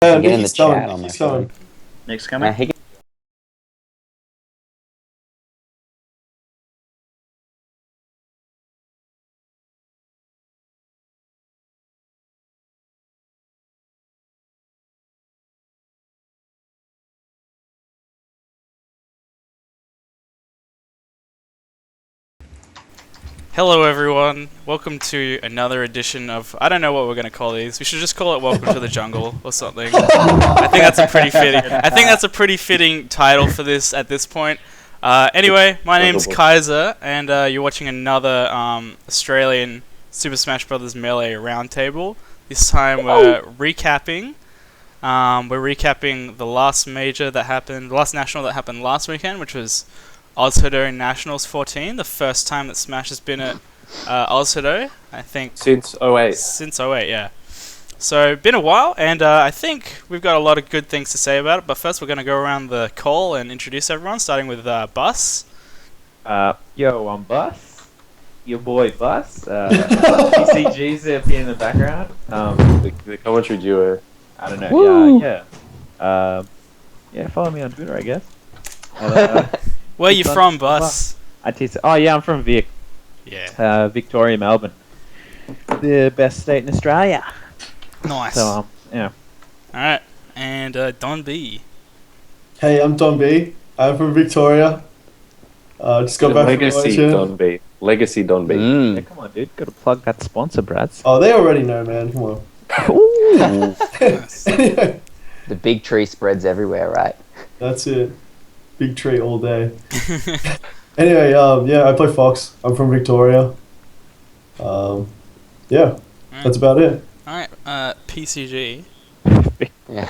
Get in the Nicky's going. chat on my Nicky's phone. going. Nick's coming. He can Hello everyone, welcome to another edition of, I don't know what we're going to call these, we should just call it Welcome to the Jungle or something. I think that's a pretty fitting title for this at this point. Anyway, my name's Kaiser and you're watching another Australian Super Smash Bros. Melee Roundtable. This time we're recapping the last major that happened, the last national that happened last weekend, which was OzHodo Nationals 14, the first time that Smash has been at OzHodo, I think. Since 08. Since 08, yeah. So, been a while, and I think we've got a lot of good things to say about it, but first we're going to go around the call and introduce everyone, starting with Bus. Yo, I'm Bus. Your boy Bus. PCG's up here in the background. The commentary duo. I don't know. Yeah, follow me on Twitter, I guess. Where you from, Bus? Oh yeah, I'm from Vic. Yeah. Victoria, Melbourne. The best state in Australia. Nice. So, yeah. Alright, and Don B. Hey, I'm Don B. I'm from Victoria. Just got back Legacy from Don B. Legacy Don B. Yeah, come on, dude. Gotta plug that sponsor, Brads. Oh, they already know, man. Come on. Ooh. Anyway, the big tree spreads everywhere, right? that's it. Big tree all day. Anyway, yeah, I play Fox. I'm from Victoria. Yeah, that's about it. Alright, PCG. Yeah.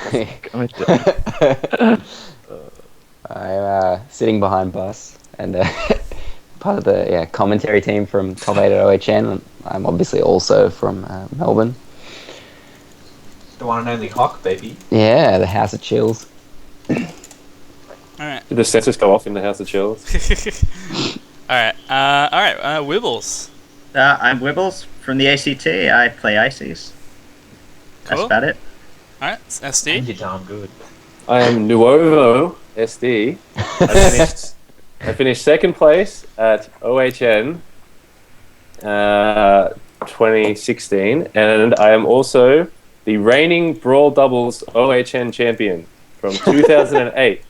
I'm sitting behind Bus and part of the commentary team from Top 8 at OHN. I'm obviously also from Melbourne. The one and only Hawk, baby. Yeah, the House of Chills. Alright. Did the sensors go off in the House of Chills? Alright, Wibbles. I'm Wibbles from the ACT. I play Ices. That's Cool. about it. Alright, SD. You're damn good. I am Nuovo SD. I finished second place at OHN 2016, and I am also the reigning Brawl Doubles OHN champion from 2008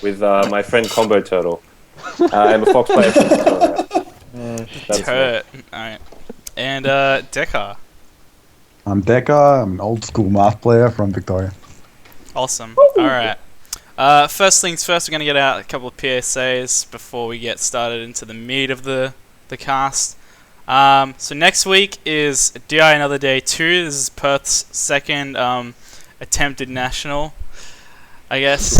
with my friend Combo Turtle. I'm a Fox player from Victoria. Turret. Alright. And Dekar. I'm Deca. I'm an old school math player from Victoria. Awesome. Alright. First things first, we're going to get out a couple of PSAs before we get started into the meat of the cast. So next week is DI Another Day 2. This is Perth's second attempted national, I guess.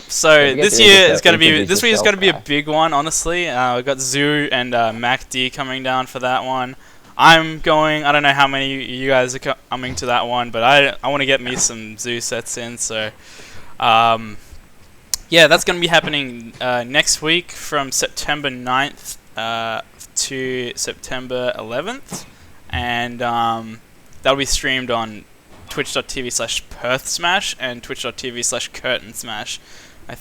So this year is going to be a big one, honestly. We've got Zoo and Mac D coming down for that one. I'm going. I don't know how many of you guys are coming to that one, but I want to get me some Zoo sets in. So, yeah, that's going to be happening next week from September 9th to September 11th, and that'll be streamed on twitch.tv/PerthSmash and twitch.tv/CurtainSmash. I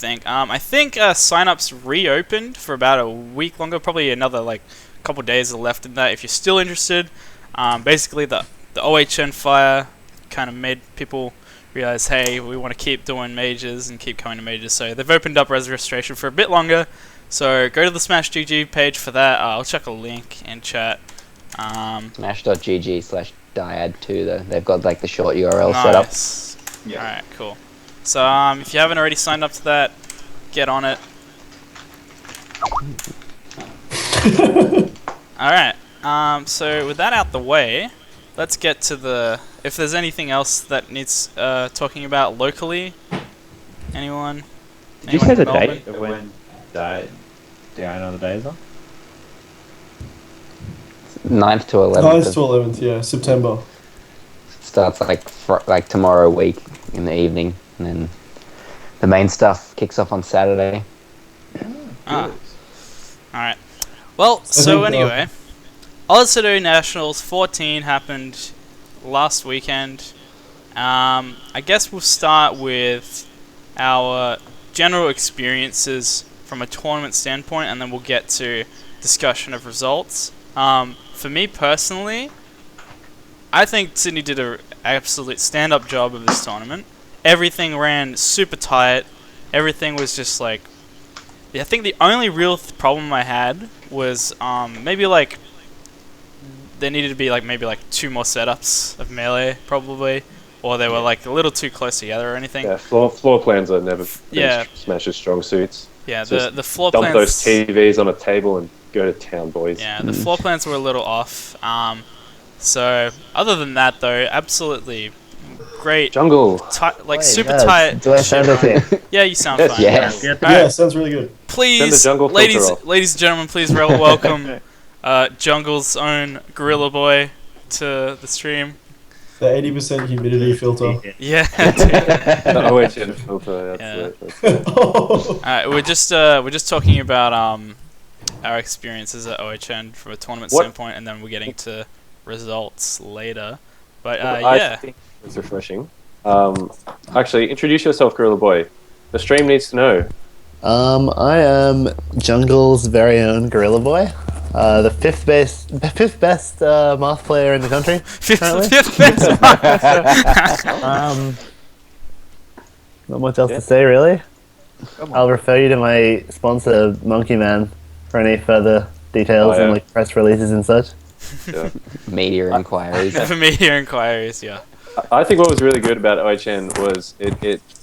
think sign-ups reopened for about a week longer, probably another couple days are left in that. If you're still interested, basically the OHN fire kind of made people realize, hey, we want to keep doing majors and keep coming to majors, so they've opened up registration for a bit longer. So go to the Smash GG page for that. I'll chuck a link in chat. Smash.gg/dyad2 though. They've got the short URL set up. Yeah. Alright, cool. So if you haven't already signed up to that, get on it. Alright, so with that out the way, let's get to if there's anything else that needs talking about locally. Anyone? Did you say the date of when DI Another Day is on? 9th to 11th. 9th to 11th, yeah, September. Starts like tomorrow week in the evening, and then the main stuff kicks off on Saturday. Alright. Well, so anyway, OzHodo Nationals 14 happened last weekend. I guess we'll start with our general experiences from a tournament standpoint, and then we'll get to discussion of results. For me personally, I think Sydney did an absolute stand-up job of this tournament. Everything ran super tight. Everything was just like... I think the only real problem I had was maybe like... There needed to be like maybe like 2 more setups of melee, probably. Or they were like a little too close together or anything. Yeah, floor plans are never Yeah. Smash's strong suits. Yeah, Just the floor dump plans... those TVs on a table and go to town, boys. Yeah, the floor plans were a little off. So other than that, though, absolutely great. Jungle. Like super Yes. tight. Do I sound shit okay? Yeah, you sound Yes. fine. Yes. Good. Alright. Yeah, sounds really good. Send the Please, jungle filter off. ladies and gentlemen, please welcome Jungle's own Gorilla Boy to the stream. The 80% humidity filter. Yeah. The OHN filter. Yeah. That's it. Alright, we're just talking about our experiences at OHN from a tournament What- standpoint, and then we're getting to results later. But I yeah. think it's refreshing. Actually, introduce yourself, Gorilla Boy. The stream needs to know. I am Jungle's very own Gorilla Boy. The fifth best math player in the country. Currently? Fifth best. Not much else Yeah. to say, really. Come on. I'll refer you to my sponsor, Monkey Man, for any further details Oh, yeah. and like press releases and such. Yeah. Media inquiries. For media inquiries, yeah. I think what was really good about OHN was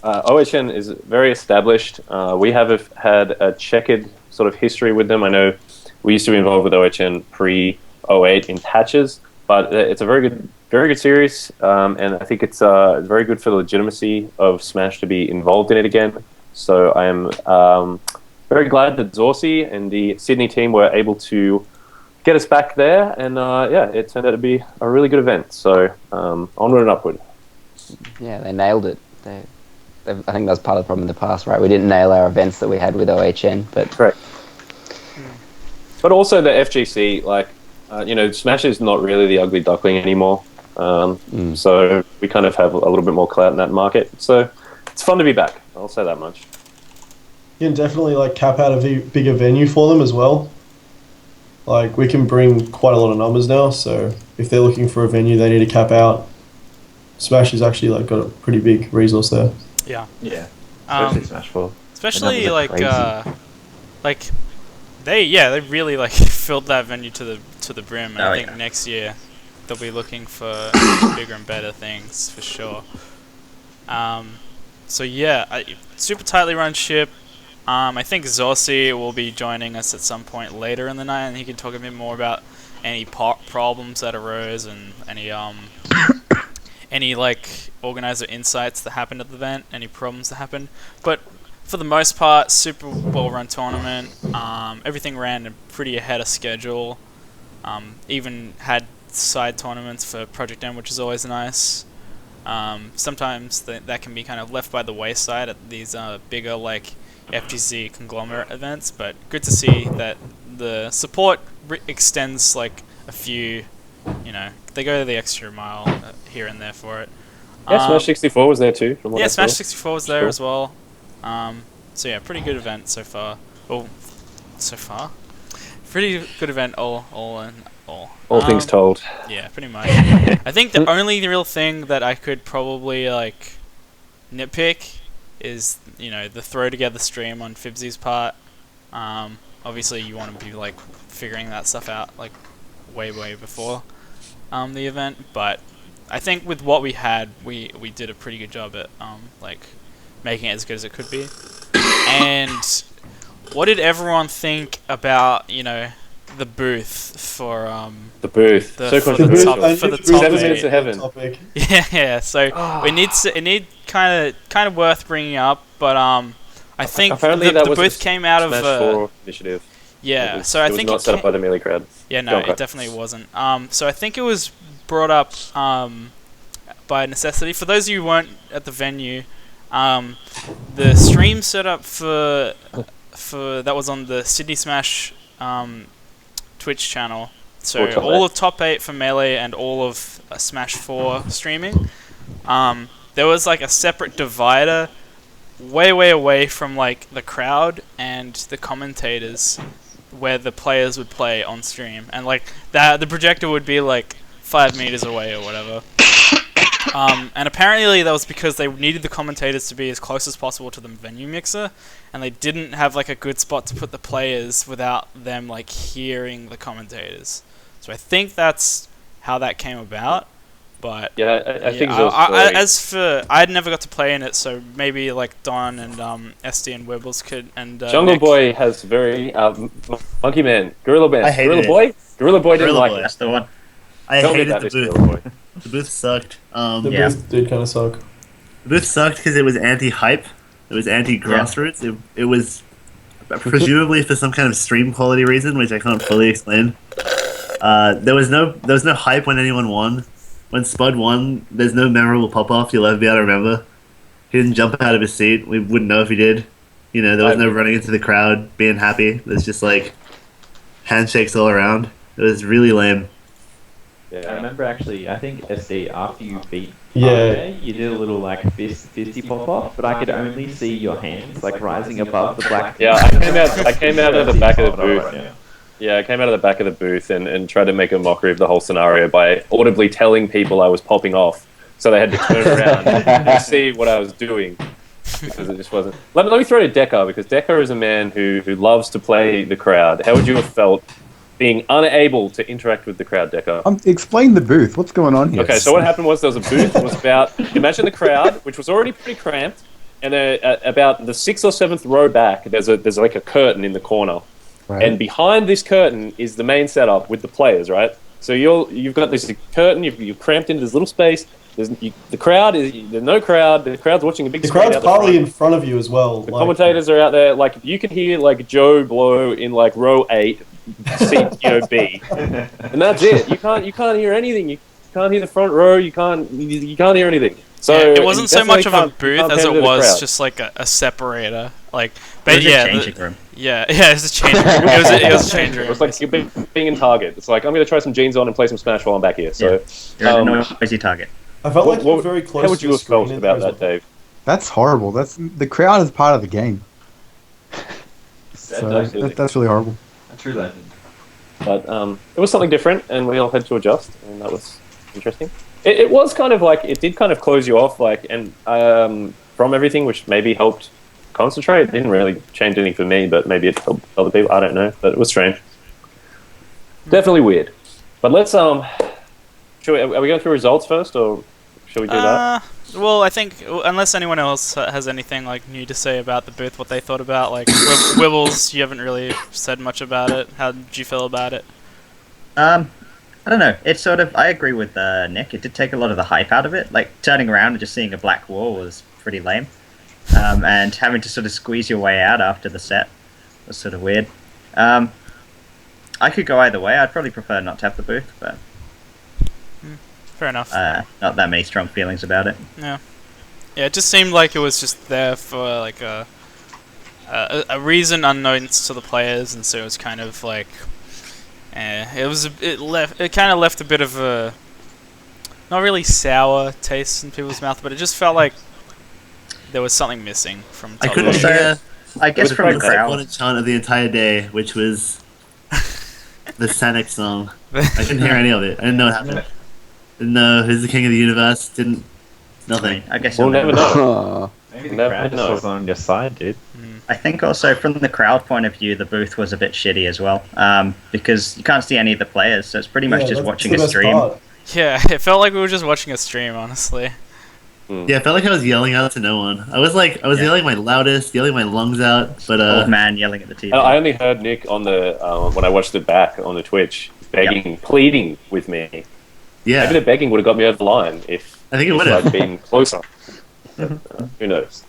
OHN is very established. We have had a checkered sort of history with them. I know we used to be involved with OHN pre-08 in patches, but it's a very good series, and I think it's very good for the legitimacy of Smash to be involved in it again. So I am very glad that Zorsi and the Sydney team were able to get us back there, and it turned out to be a really good event. So onward and upward. Yeah, they nailed it. I think that was part of the problem in the past, right? We didn't nail our events that we had with OHN, but Correct. But also the FGC, like, Smash is not really the ugly duckling anymore. So we kind of have a little bit more clout in that market. So it's fun to be back. I'll say that much. You can definitely like cap out a bigger venue for them as well. Like we can bring quite a lot of numbers now, so if they're looking for a venue they need to cap out, Smash has actually like got a pretty big resource there. Yeah. Yeah. Um, Especially Smash 4. especially The numbers are like they really like filled that venue to the brim, and Oh, I think yeah. next year they'll be looking for bigger and better things for sure. So yeah, super tightly run ship. I think Zorsi will be joining us at some point later in the night, and he can talk a bit more about any problems that arose and any like organizer insights that happened at the event, any problems that happened. But for the most part, super well run tournament. Everything ran pretty ahead of schedule. Even had side tournaments for Project M, which is always nice. Sometimes that can be kind of left by the wayside at these bigger like FGC conglomerate events, but good to see that the support extends like a few, they go the extra mile here and there for it. Yeah, Smash 64 was there too. From what Yeah, I Smash saw. 64 was there Cool. as well. So yeah, pretty good event so far. Well, so far, pretty good event all in all. All things told. Yeah, pretty much. I think the only real thing that I could probably like nitpick is the throw together stream on Fibsy's part. Obviously you want to be like figuring that stuff out like way before the event, but I think with what we had, we did a pretty good job at like making it as good as it could be. And what did everyone think about the booth for The booth. The- So for the controversial. top- for the top 7 eight. minutes of heaven. Topic. yeah. So it need kind of worth bringing up, but I think Apparently the that was booth a came out of Smash 4 initiative. yeah. It was, So I it was think not it set up ca- by the Melee crowd. Yeah, no, Okay. it definitely wasn't. So I think it was brought up by necessity. For those of you who weren't at the venue, the stream setup for that was on the Sydney Smash Twitch channel. So For top all eight. of top 8 for Melee and all of Smash 4 streaming there was like a separate divider way away from like the crowd and the commentators where the players would play on stream, and like that the projector would be like 5 meters away or whatever. And apparently that was because they needed the commentators to be as close as possible to the venue mixer, and they didn't have like a good spot to put the players without them like hearing the commentators. So I think that's how that came about. But Yeah, I think so. as for I'd never got to play in it, so maybe like Don and SD and Wibbles could and Jungle Nick. Boy has very Monkey Man, Gorilla Man, I hated Gorilla it. Boy. Gorilla Boy didn't Gorilla like Boy. it. That's the one. I Tell me hated about the this, booth. Gorilla Boy. The booth sucked. The Yeah. booth did kind of suck. The booth sucked because it was anti-hype. It was anti-grassroots. It was presumably for some kind of stream quality reason, which I can't fully explain. There was no hype when anyone won. When Spud won, there's no memorable pop-off you'll ever be able to remember. He didn't jump out of his seat. We wouldn't know if he did. You know, there was no running into the crowd, being happy. There's just like handshakes all around. It was really lame. I Yeah. remember actually, I think SD, after you beat Yeah. RJ, you did a little like fisty pop off, but I could only see your hands like rising above the black. Yeah, I came out of the back of the booth. Yeah. Yeah, I came out of the back of the booth and tried to make a mockery of the whole scenario by audibly telling people I was popping off, so they had to turn around and see what I was doing, because it just wasn't. Let me throw to Decker, because Decker is a man who loves to play the crowd. How would you have felt being unable to interact with the crowd, Decker? Explain the booth. What's going on here? Okay, so what happened was there was a booth that was about, imagine the crowd, which was already pretty cramped, and about the 6th or 7th row back, there's like a curtain in the corner. Right. And behind this curtain is the main setup with the players, right? So you've got this curtain, you're cramped into this little space. There's no crowd. The crowd's watching a big The screen crowd's out the partly front. in front of you as well. The commentators are out there. Like you can hear like Joe blow in like row 8, seat B, and that's it. You can't hear anything. You can't hear the front row. You can't hear anything. So Yeah, it wasn't so that's why much you of a can't- you booth can't as pander it to the was crowd. just like a separator. Like, It but was a yeah, changing room. it was a changing room. It was a changing room. It was like you're being in Target. It's like I'm going to try some jeans on and play some Smash while I'm back here. So You're a noisy target. I felt like you were what- very close how would to you the have felt screen about in there that, as well. Dave? That's horrible. The crowd is part of the game. So that's really horrible. A true legend. But it was something different, and we all had to adjust, and that was interesting. It was kind of like, it did kind of close you off, like, and from everything, which maybe helped concentrate. It didn't really change anything for me, but maybe it helped other people. I don't know, but it was strange. Definitely weird. But let's are we going through results first, or should we do that? Well, I think unless anyone else has anything like new to say about the booth, what they thought about, like Wibbles, you haven't really said much about it. How did you feel about it? I don't know. It's sort of. I agree with Nick. It did take a lot of the hype out of it. Like turning around and just seeing a black wall was pretty lame, and having to sort of squeeze your way out after the set was sort of weird. I could go either way. I'd probably prefer not to have the booth, but Fair enough. not that many strong feelings about it. Yeah, it just seemed like it was just there for like a reason unknown to the players, and so it was kind of like, it kind of left a bit of a not really sour taste in people's mouth, but it just felt like there was something missing from. I top couldn't of it. hear I guess was from the quite the crowd. one chant of the entire day, which was the Sanic song. I couldn't hear any of it. I didn't know what happened. Didn't know who's the king of the universe. Didn't nothing. I guess We'll you'll never never know. Maybe the Never crowd just know. wasn't on your side, dude. I think also from the crowd point of view, the booth was a bit shitty as well, because you can't see any of the players, so it's pretty much just that's watching the a best stream. part. Yeah, it felt like we were just watching a stream, honestly. Yeah, I felt like I was yelling out to no one. I was Yeah. yelling my loudest, yelling my lungs out, but Old man yelling at the TV. I only heard Nick on the when I watched it back on the Twitch begging, pleading with me. Maybe yeah, the begging would have got me over the line if I think it would have. I'd been closer. Who knows?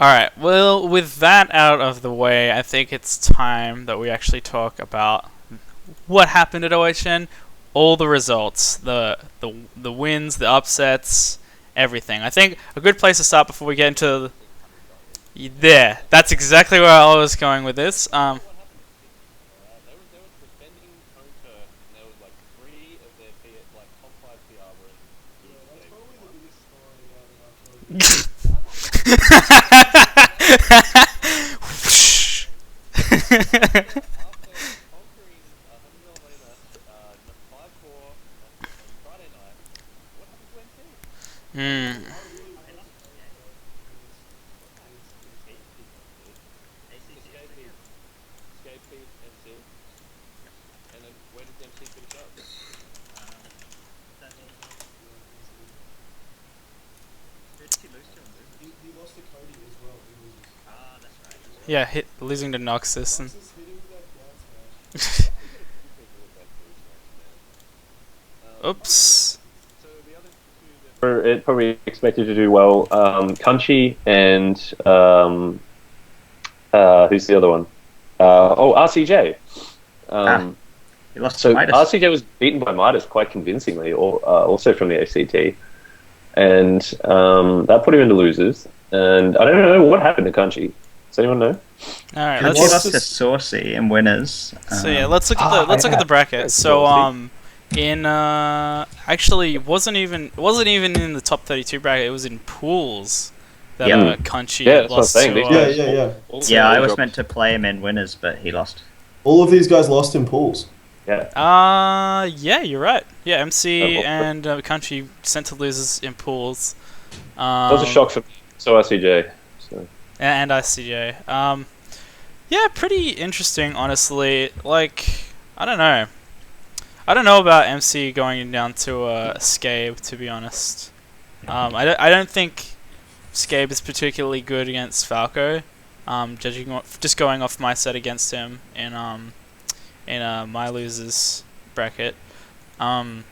Alright, well, with that out of the way, I think it's time that we actually talk about what happened at OHN, all the results, the wins, the upsets, everything. I think a good place to start before we get into there. That's exactly where I was going with this. There was suspending Conker, and there was like 3 of their top 5 PR were Hmm. He lost to Cody as well. Yeah, losing to Noxus and. Oops. It probably expected to do well. Kunchi and who's the other one? RCJ. He lost So to Midas. RCJ was beaten by Midas quite convincingly, also from the ACT, and that put him into losers. And I don't know what happened to Kunchi. Does anyone know? All right, He let's. lost to Saucy in winners. So yeah, let's look at the bracket. So actually wasn't even in the top 32 bracket. It was in pools that Kunchi Yeah, that's what I'm lost saying. to. Yeah, I was meant to play him in winners, but he lost. All of these guys lost in pools. Yeah. Yeah, you're right. Yeah, MC and Country sent to losers in pools. That was a shock for me. So RCJ. So. And ICJ. Yeah, pretty interesting, honestly. Like, I don't know. I don't know about MC going down to Scabe, to be honest. I don't think Scabe is particularly good against Falco. Just going off my set against him in my losers bracket. I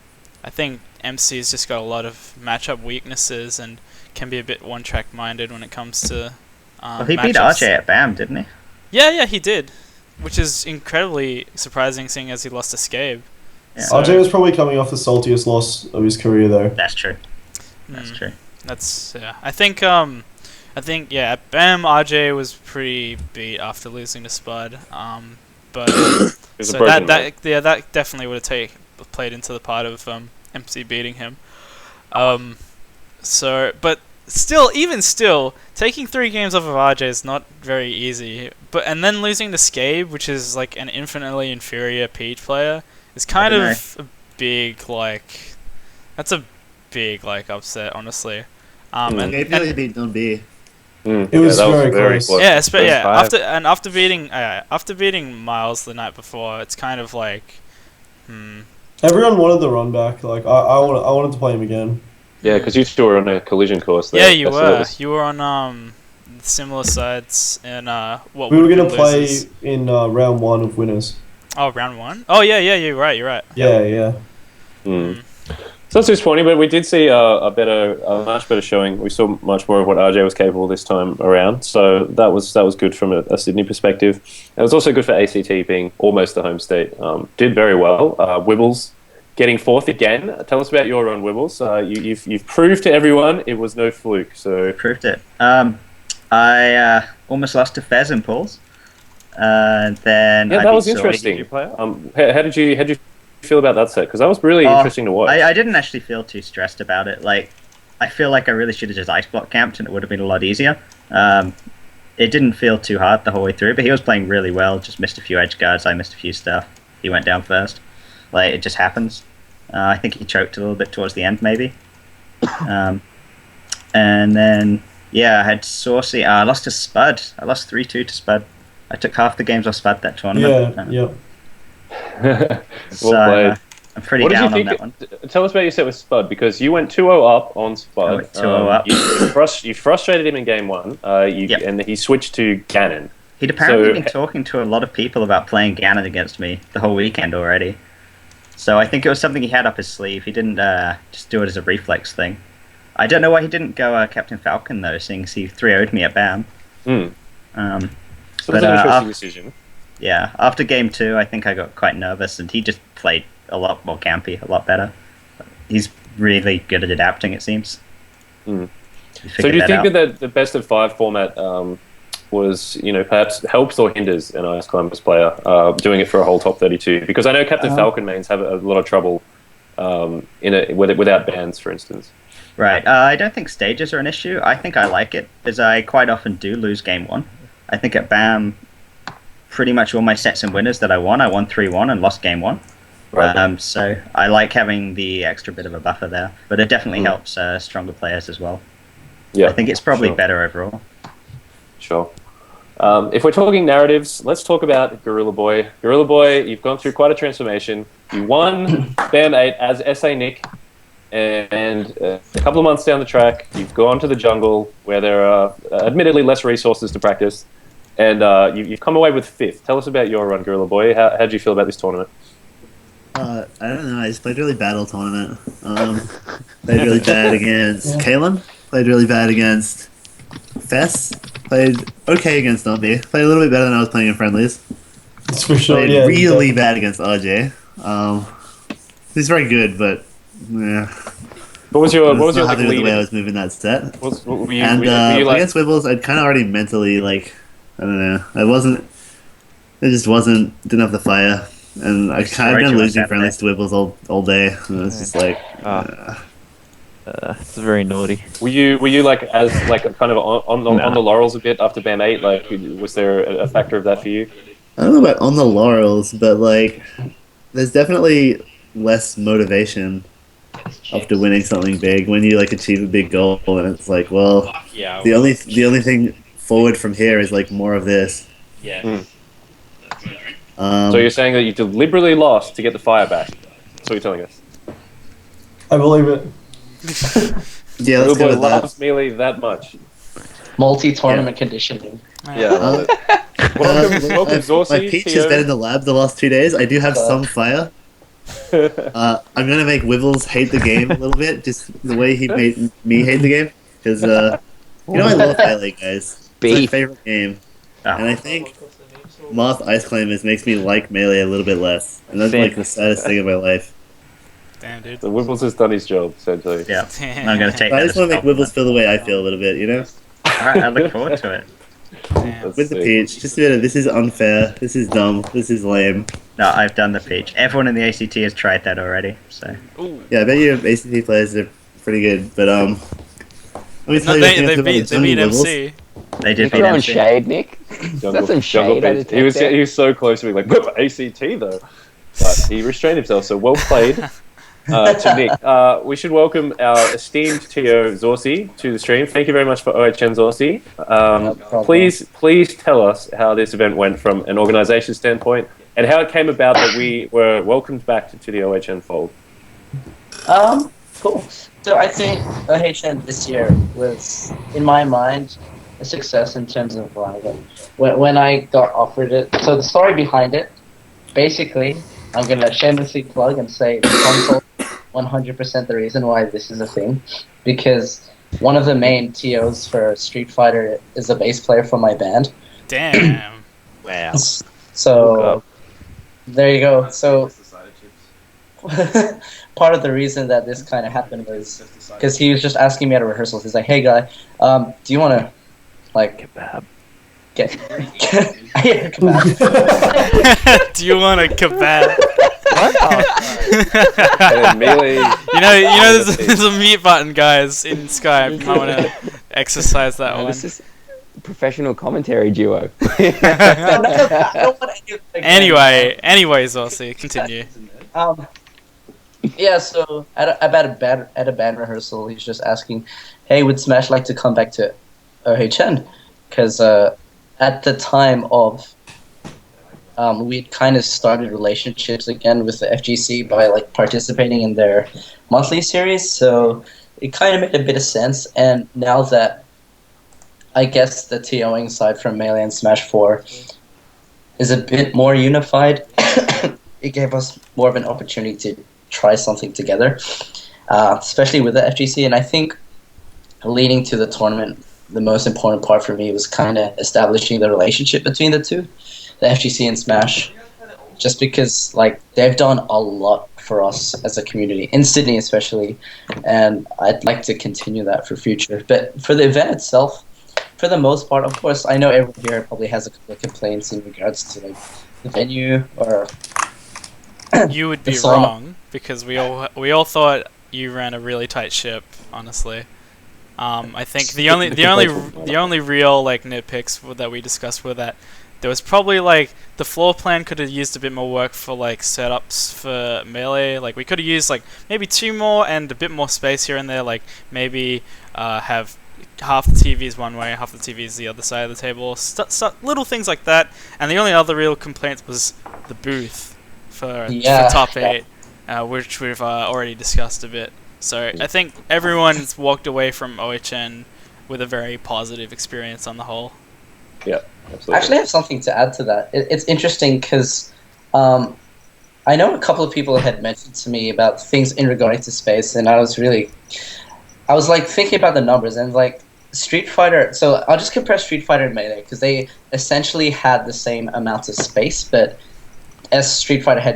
think MC's just got a lot of matchup weaknesses and can be a bit one-track minded when it comes to Well, he beat matchups. RJ at BAM, didn't he? Yeah, he did, which is incredibly surprising, seeing as he lost to Scabe. Yeah. So- RJ was probably coming off the saltiest loss of his career, though. That's true. That's true. That's I think at BAM RJ was pretty beat after losing to Spud. But so that definitely would have played into the part of MC beating him. But even still, taking 3 games off of RJ is not very easy. And then losing to Scabe, which is like an infinitely inferior Peach player, is kind of a big that's a big upset, honestly. Gabe really beat Don't Be. It was very close. Yeah, after beating Miles the night before, it's kind of like, Everyone wanted the run back. Like I wanted to play him again. Yeah, because you two were on a collision course there. Yeah, you were. You were on similar sides, and what We were gonna play in round 1 of winners. Oh, round 1. Oh yeah, you're right. Yeah. So that's disappointing, but we did see a much better showing. We saw much more of what RJ was capable this time around, so that was good from a Sydney perspective. It was also good for ACT being almost the home state. Did very well. Wibbles getting 4th again. Tell us about your run, Wibbles. You've proved to everyone it was no fluke. So Proved it. I almost lost to Fez in pools. Then yeah, that was interesting. How did you feel about that set? Because that was really interesting to watch. I didn't actually feel too stressed about it. Like, I feel like I really should have just ice block camped and it would have been a lot easier. It didn't feel too hard the whole way through, but he was playing really well. Just missed a few edge guards. I missed a few stuff. He went down first. Like, it just happens. I think he choked a little bit towards the end, maybe. And then, yeah, I had Saucy. I lost to Spud. I lost 3-2 to Spud. I took half the games off Spud that tournament. Yeah. So, I'm pretty down on that one. Tell us about your set with Spud, because you went 2-0 up on Spud. I went 2-0 up. You frustrated him in game 1, and he switched to Ganon. He'd apparently been talking to a lot of people about playing Ganon against me the whole weekend already. So I think it was something he had up his sleeve. He didn't just do it as a reflex thing. I don't know why he didn't go Captain Falcon, though, seeing as he 3-0'd me at BAM. So that's an interesting decision. Yeah, after game 2, I think I got quite nervous, and he just played a lot more campy, a lot better. He's really good at adapting, it seems. So do you think that the best of 5 format was, perhaps helps or hinders an Ice Climbers player doing it for a whole top 32? Because I know Captain Falcon mains have a lot of trouble without bans, for instance. Right. I don't think stages are an issue. I think I like it, as I quite often do lose game one. I think at BAM, pretty much all my sets and winners that I won 3-1 and lost game one. Right. So I like having the extra bit of a buffer there, but it definitely helps stronger players as well. Yeah, I think it's probably sure. better overall. Sure. If we're talking narratives, let's talk about Gorilla Boy. Gorilla Boy, you've gone through quite a transformation. You won BAM 8 as SA Nick, and a couple of months down the track, you've gone to the jungle where there are admittedly less resources to practice, and you've come away with 5th. Tell us about your run, Gorilla Boy. How did you feel about this tournament? I don't know. I just played really bad all tournament. Played really bad against Kalen. Played really bad against Fess. Played okay against Dumpy. Played a little bit better than I was playing in friendlies. That's for sure. Played Yeah, really bad against RJ. He's very good, but yeah. What was your I was not like, happy with the way I lead? was moving that set. Were you like, Against Wibbles, I'd kind of already mentally I don't know. It just didn't have the fire, and I've been losing friendlies to Wibbles all day. And it's just like. It's very naughty. were you like as like kind of on the laurels a bit after BAM 8? Like, was there a factor of that for you? I don't know about on the laurels, but like, there's definitely less motivation after winning something big when you like achieve a big goal, and it's like, well, Yeah. the only thing forward from here is like more of this. Yeah. So you're saying that you deliberately lost to get the fire back? That's what you're telling us. I believe it. Yeah, Gorilla let's go Boy with that. loves Melee that much. Multi-tournament conditioning. Yeah. I love it. Welcome, Zorsi. My peach has been in the lab the last 2 days. I do have some fire. I'm gonna make Wibbles hate the game a little bit, just the way he made me hate the game. Because I love Fight League, guys. It's my favorite game, and I think Moth Ice Climbers makes me like Melee a little bit less, and that's like the saddest thing in my life. Damn, dude. The Wibbles has done his job, essentially. Yeah. Damn. I'm going to take I that just as want to make compliment. Wibbles feel the way I feel a little bit, you know? Alright, I look forward to it. Damn. Let's With the see. peach, just a bit of this is unfair, this is dumb, this is lame. No, I've done the peach. Everyone in the ACT has tried that already, so... Ooh. Yeah, I bet your ACT players are pretty good, but let me No, tell you they about beat the jungle Wibbles. MC. They did You're beat throwing MC. shade, Nick. That's some shade. I Beats. He was so close to being like, "Whip ACT though," but he restrained himself. So well played to Nick. We should welcome our esteemed TO Zorsi to the stream. Thank you very much for OHN Zorsi. Please tell us how this event went from an organisation standpoint and how it came about that we were welcomed back to the OHN fold. Cool. So I think OHN this year was, in my mind, a success in terms of when I got offered it. So the story behind it, basically, I'm gonna shamelessly plug and say the console 100% the reason why this is a thing, because one of the main TOs for Street Fighter is a bass player for my band. Damn. Wow. So there you go. So part of the reason that this kind of happened was because he was just asking me at a rehearsal. He's like, "Hey guy, do you want to like Kebab. get yeah, kebab?" Do you want a kebab? And then Melee, You know, there's a mute button, guys, in Skype. I want to exercise that one. This is a professional commentary duo. I don't want any of the- Anyway, Zossi, continue. Yeah, so at a band rehearsal, he's just asking, "Hey, would Smash like to come back to OHN?" Because at the time of we'd kind of started relationships again with the FGC by like participating in their monthly series, so it kind of made a bit of sense. And now that I guess the TOing side from Melee and Smash 4 is a bit more unified, it gave us more of an opportunity to try something together, especially with the FGC. And I think leading to the tournament, the most important part for me was kind of establishing the relationship between the two, the FGC and Smash, just because like they've done a lot for us as a community in Sydney especially, and I'd like to continue that for future. But for the event itself, for the most part, of course, I know everyone here probably has a couple of complaints in regards to like the venue or You would be the song. wrong, because we all thought you ran a really tight ship, honestly. I think the only real like nitpicks that we discussed were that there was probably like the floor plan could have used a bit more work for like setups for melee. Like we could have used like maybe 2 more and a bit more space here and there. Like maybe have half the TVs one way, half the TVs the other side of the table. Little things like that. And the only other real complaint was the booth for top 8, which we've already discussed a bit. So I think everyone's walked away from OHN with a very positive experience on the whole. Yeah, absolutely. I actually have something to add to that. It's interesting because I know a couple of people had mentioned to me about things in regarding to space, and I was like thinking about the numbers and like Street Fighter. So I'll just compare Street Fighter and Melee because they essentially had the same amount of space, but as Street Fighter had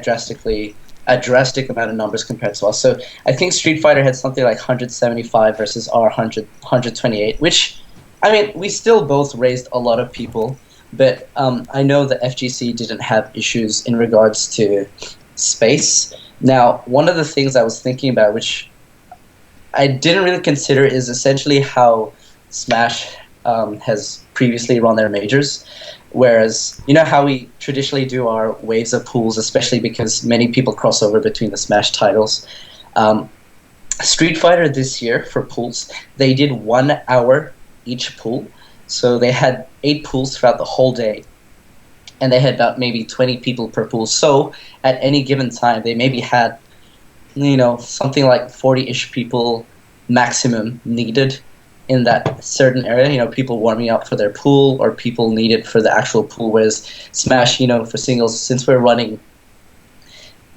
a drastic amount of numbers compared to us. So I think Street Fighter had something like 175 versus our 128, which, I mean, we still both raised a lot of people, but I know the FGC didn't have issues in regards to space. Now, one of the things I was thinking about, which I didn't really consider, is essentially how Smash has previously run their majors. Whereas, you know how we traditionally do our waves of pools, especially because many people cross over between the Smash titles. Street Fighter this year, for pools, they did 1 hour each pool. So they had 8 pools throughout the whole day. And they had about maybe 20 people per pool. So at any given time, they maybe had, something like 40-ish people maximum needed in that certain area, people warming up for their pool or people needed for the actual pool. Whereas Smash, for singles, since we're running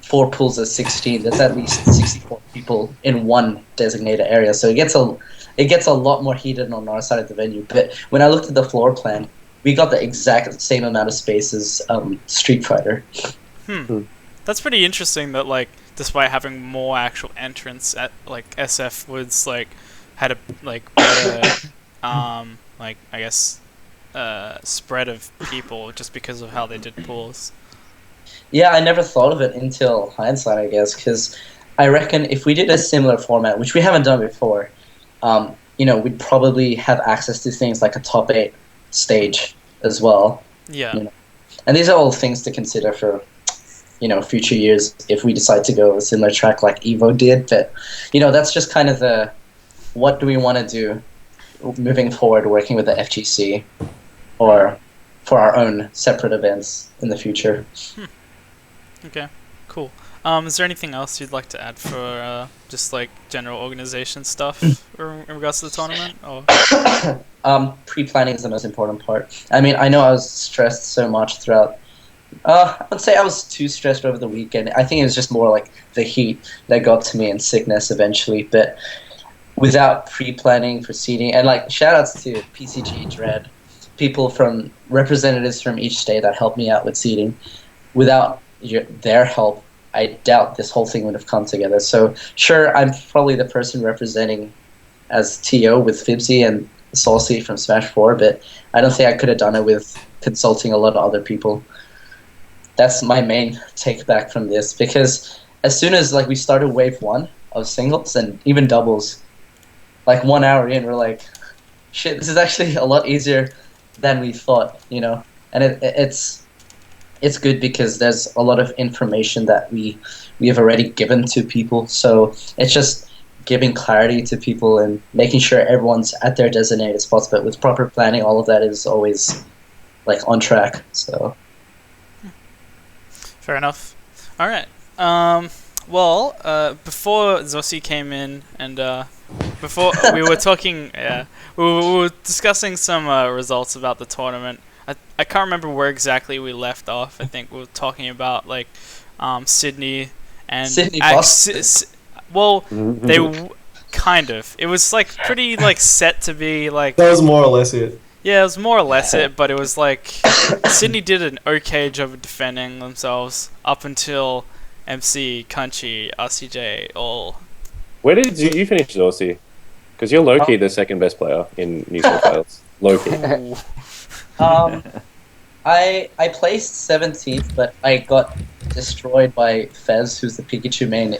4 pools of 16, there's at least 64 people in one designated area. So it gets a lot more heated on our side of the venue. But when I looked at the floor plan, we got the exact same amount of space as Street Fighter. That's pretty interesting that, like, despite having more actual entrants at, like, SF was, like, had a, like, better, like, I guess, spread of people just because of how they did pools. Yeah, I never thought of it until hindsight, I guess, because I reckon if we did a similar format, which we haven't done before, we'd probably have access to things like a top 8 stage as well. Yeah. And these are all things to consider for, future years if we decide to go a similar track like Evo did. But, that's just kind of the, what do we want to do moving forward working with the FGC or for our own separate events in the future. Okay, cool. Is there anything else you'd like to add for just like general organization stuff in regards to the tournament? Or? Pre-planning is the most important part. I mean, I know I was stressed so much throughout. I would say I was too stressed over the weekend. I think it was just more like the heat that got to me and sickness eventually. But without pre-planning for seeding, and like shout-outs to PCG, Dread, representatives from each state that helped me out with seeding. Without their help, I doubt this whole thing would have come together. So sure, I'm probably the person representing as TO with Fibsy and Saucy from Smash 4, but I don't think I could have done it with consulting a lot of other people. That's my main take back from this, because as soon as like we started wave 1 of singles and even doubles, like 1 hour in, we're like, shit, this is actually a lot easier than we thought, and it's good because there's a lot of information that we have already given to people. So it's just giving clarity to people and making sure everyone's at their designated spots. But with proper planning, all of that is always like on track. So fair enough. All right. Before Zossi came in and before we were talking, we were discussing some results about the tournament. I can't remember where exactly we left off. I think we were talking about like Sydney and Sydney kind of. It was like pretty like set to be like. That was more or less it. Yeah, it was more or less it, but it was like Sydney did an okay job of defending themselves up until MC, Country, RCJ all. Where did you finish, Zossi? Because you're low-key the second best player in New South Wales. Low-key. I placed 17th, but I got destroyed by Fez, who's the Pikachu main.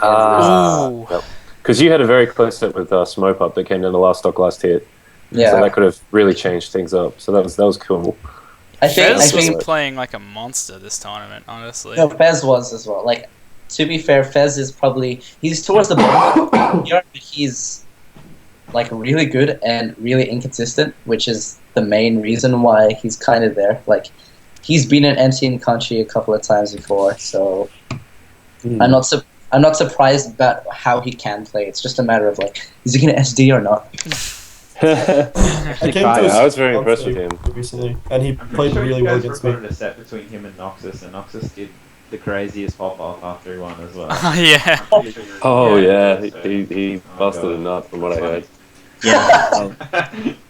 because you had a very close set with Smoke Up that came down the last stock last hit. Yeah. So that could have really changed things up. So that was cool. Fez was think playing like a monster this tournament, honestly. no, Fez was as well. Like, to be fair, Fez is probably he's towards the bottom here, but he's like really good and really inconsistent, which is the main reason why he's kind of there. Like, he's been an NT in country a couple of times before, so I'm not surprised about how he can play. It's just a matter of like, is he gonna SD or not? I was very impressed with him recently, and he played Sure really you well guys against me. recorded a set between him and Noxus did the craziest pop off after he won as well. Yeah. Oh yeah, So- he busted a nut from what I heard.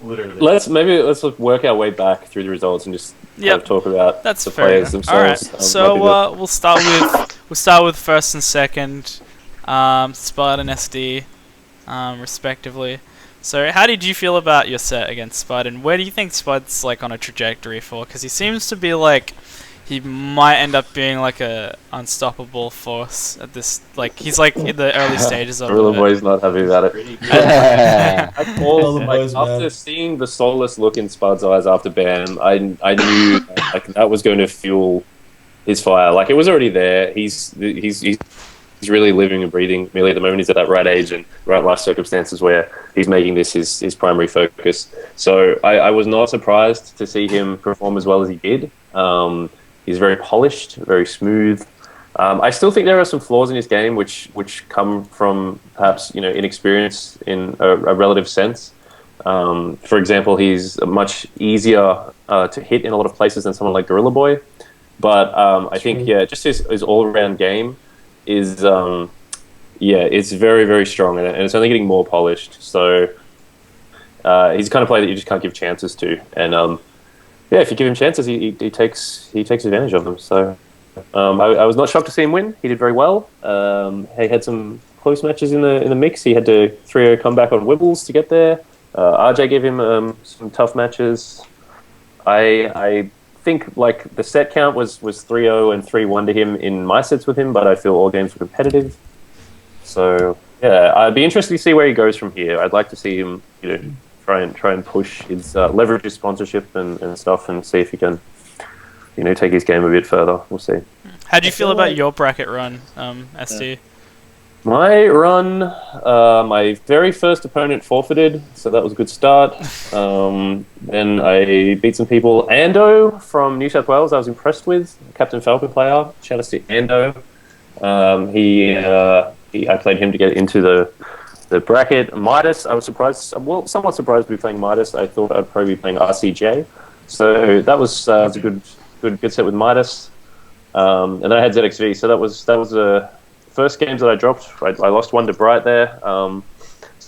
Literally. Let's work our way back through the results and just kind of talk about That's the fair. players themselves. All right. So we'll start with first and second, Spud and SD, respectively. So how did you feel about your set against Spud, and where do you think Spud's like on a trajectory for? Because he seems to be like he might end up being like a unstoppable force at this. Like he's like in the early stages of Gorilla it. Boy's not happy about it. Pretty good. I called, Gorilla Boy's after mad. seeing the soulless look in Spud's eyes after ban, I knew like that was going to fuel his fire. Like it was already there. He's really living and breathing Melee at the moment. He's at that right age and right life circumstances where he's making this his primary focus. So I was not surprised to see him perform as well as he did. He's very polished, very smooth. I still think there are some flaws in his game which come from perhaps inexperience in a relative sense. For example, he's much easier to hit in a lot of places than someone like Gorilla Boy. But I think just his all-around game is it's very, very strong, and it's only getting more polished. So he's the kind of player that you just can't give chances to, and if you give him chances, he takes advantage of them. So I was not shocked to see him win. He did very well. He had some close matches in the mix. He had to 3-0 comeback on Wibbles to get there. RJ gave him some tough matches. I think like the set count was 3-0 and 3-1 to him in my sets with him, but I feel all games were competitive. So yeah, I'd be interested to see where he goes from here. I'd like to see him, try and push his leverage his sponsorship and stuff, and see if he can, take his game a bit further. We'll see. How do you feel about your bracket run, SD? My run, my very first opponent forfeited, so that was a good start. Then I beat some people. Ando from New South Wales, I was impressed with. Captain Falcon player. Shout out to Ando. I played him to get into the bracket. Midas, I was surprised. Well, somewhat surprised to be playing Midas. I thought I'd probably be playing RCJ. So that was a good set with Midas. And then I had ZXV. So that was the first games that I dropped. I lost one to Bright there. So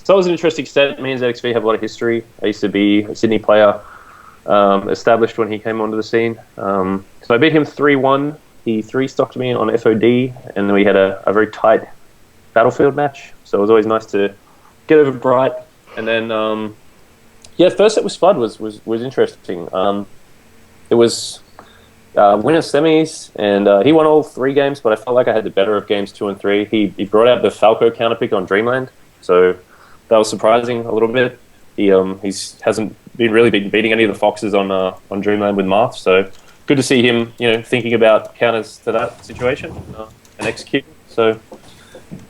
that was an interesting set. Me and ZXV have a lot of history. I used to be a Sydney player, established when he came onto the scene. So I beat him 3-1. He 3-stocked me on FOD, and then we had a very tight Battlefield match. So it was always nice to get over Bright. And then, first set with Spud was interesting. It was winner semis, and he won all 3 games, but I felt like I had the better of games 2 and 3. He brought out the Falco counterpick on Dreamland, so that was surprising a little bit. He hasn't been beating any of the Foxes on Dreamland with Marth, so good to see him thinking about counters to that situation and executing. So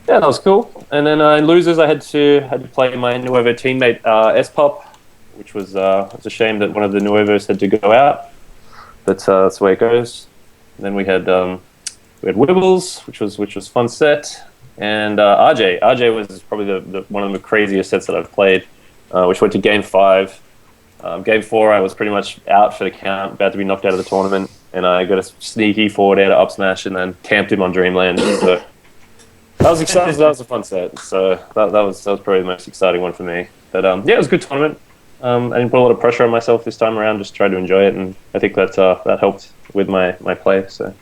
yeah, that was cool. And then in losers, I had to play my Nuevo teammate S-Pop, which was it's a shame that one of the Nuevos had to go out. That's the way it goes. And then we had Wibbles, which was fun set, and RJ. RJ was probably the one of the craziest sets that I've played, which went to game 5. Game 4, I was pretty much out for the count, about to be knocked out of the tournament, and I got a sneaky forward air to up smash and then camped him on Dreamland. So that was exciting. That was a fun set. So that was probably the most exciting one for me. But it was a good tournament. I didn't put a lot of pressure on myself this time around. Just tried to enjoy it, and I think that helped with my play. So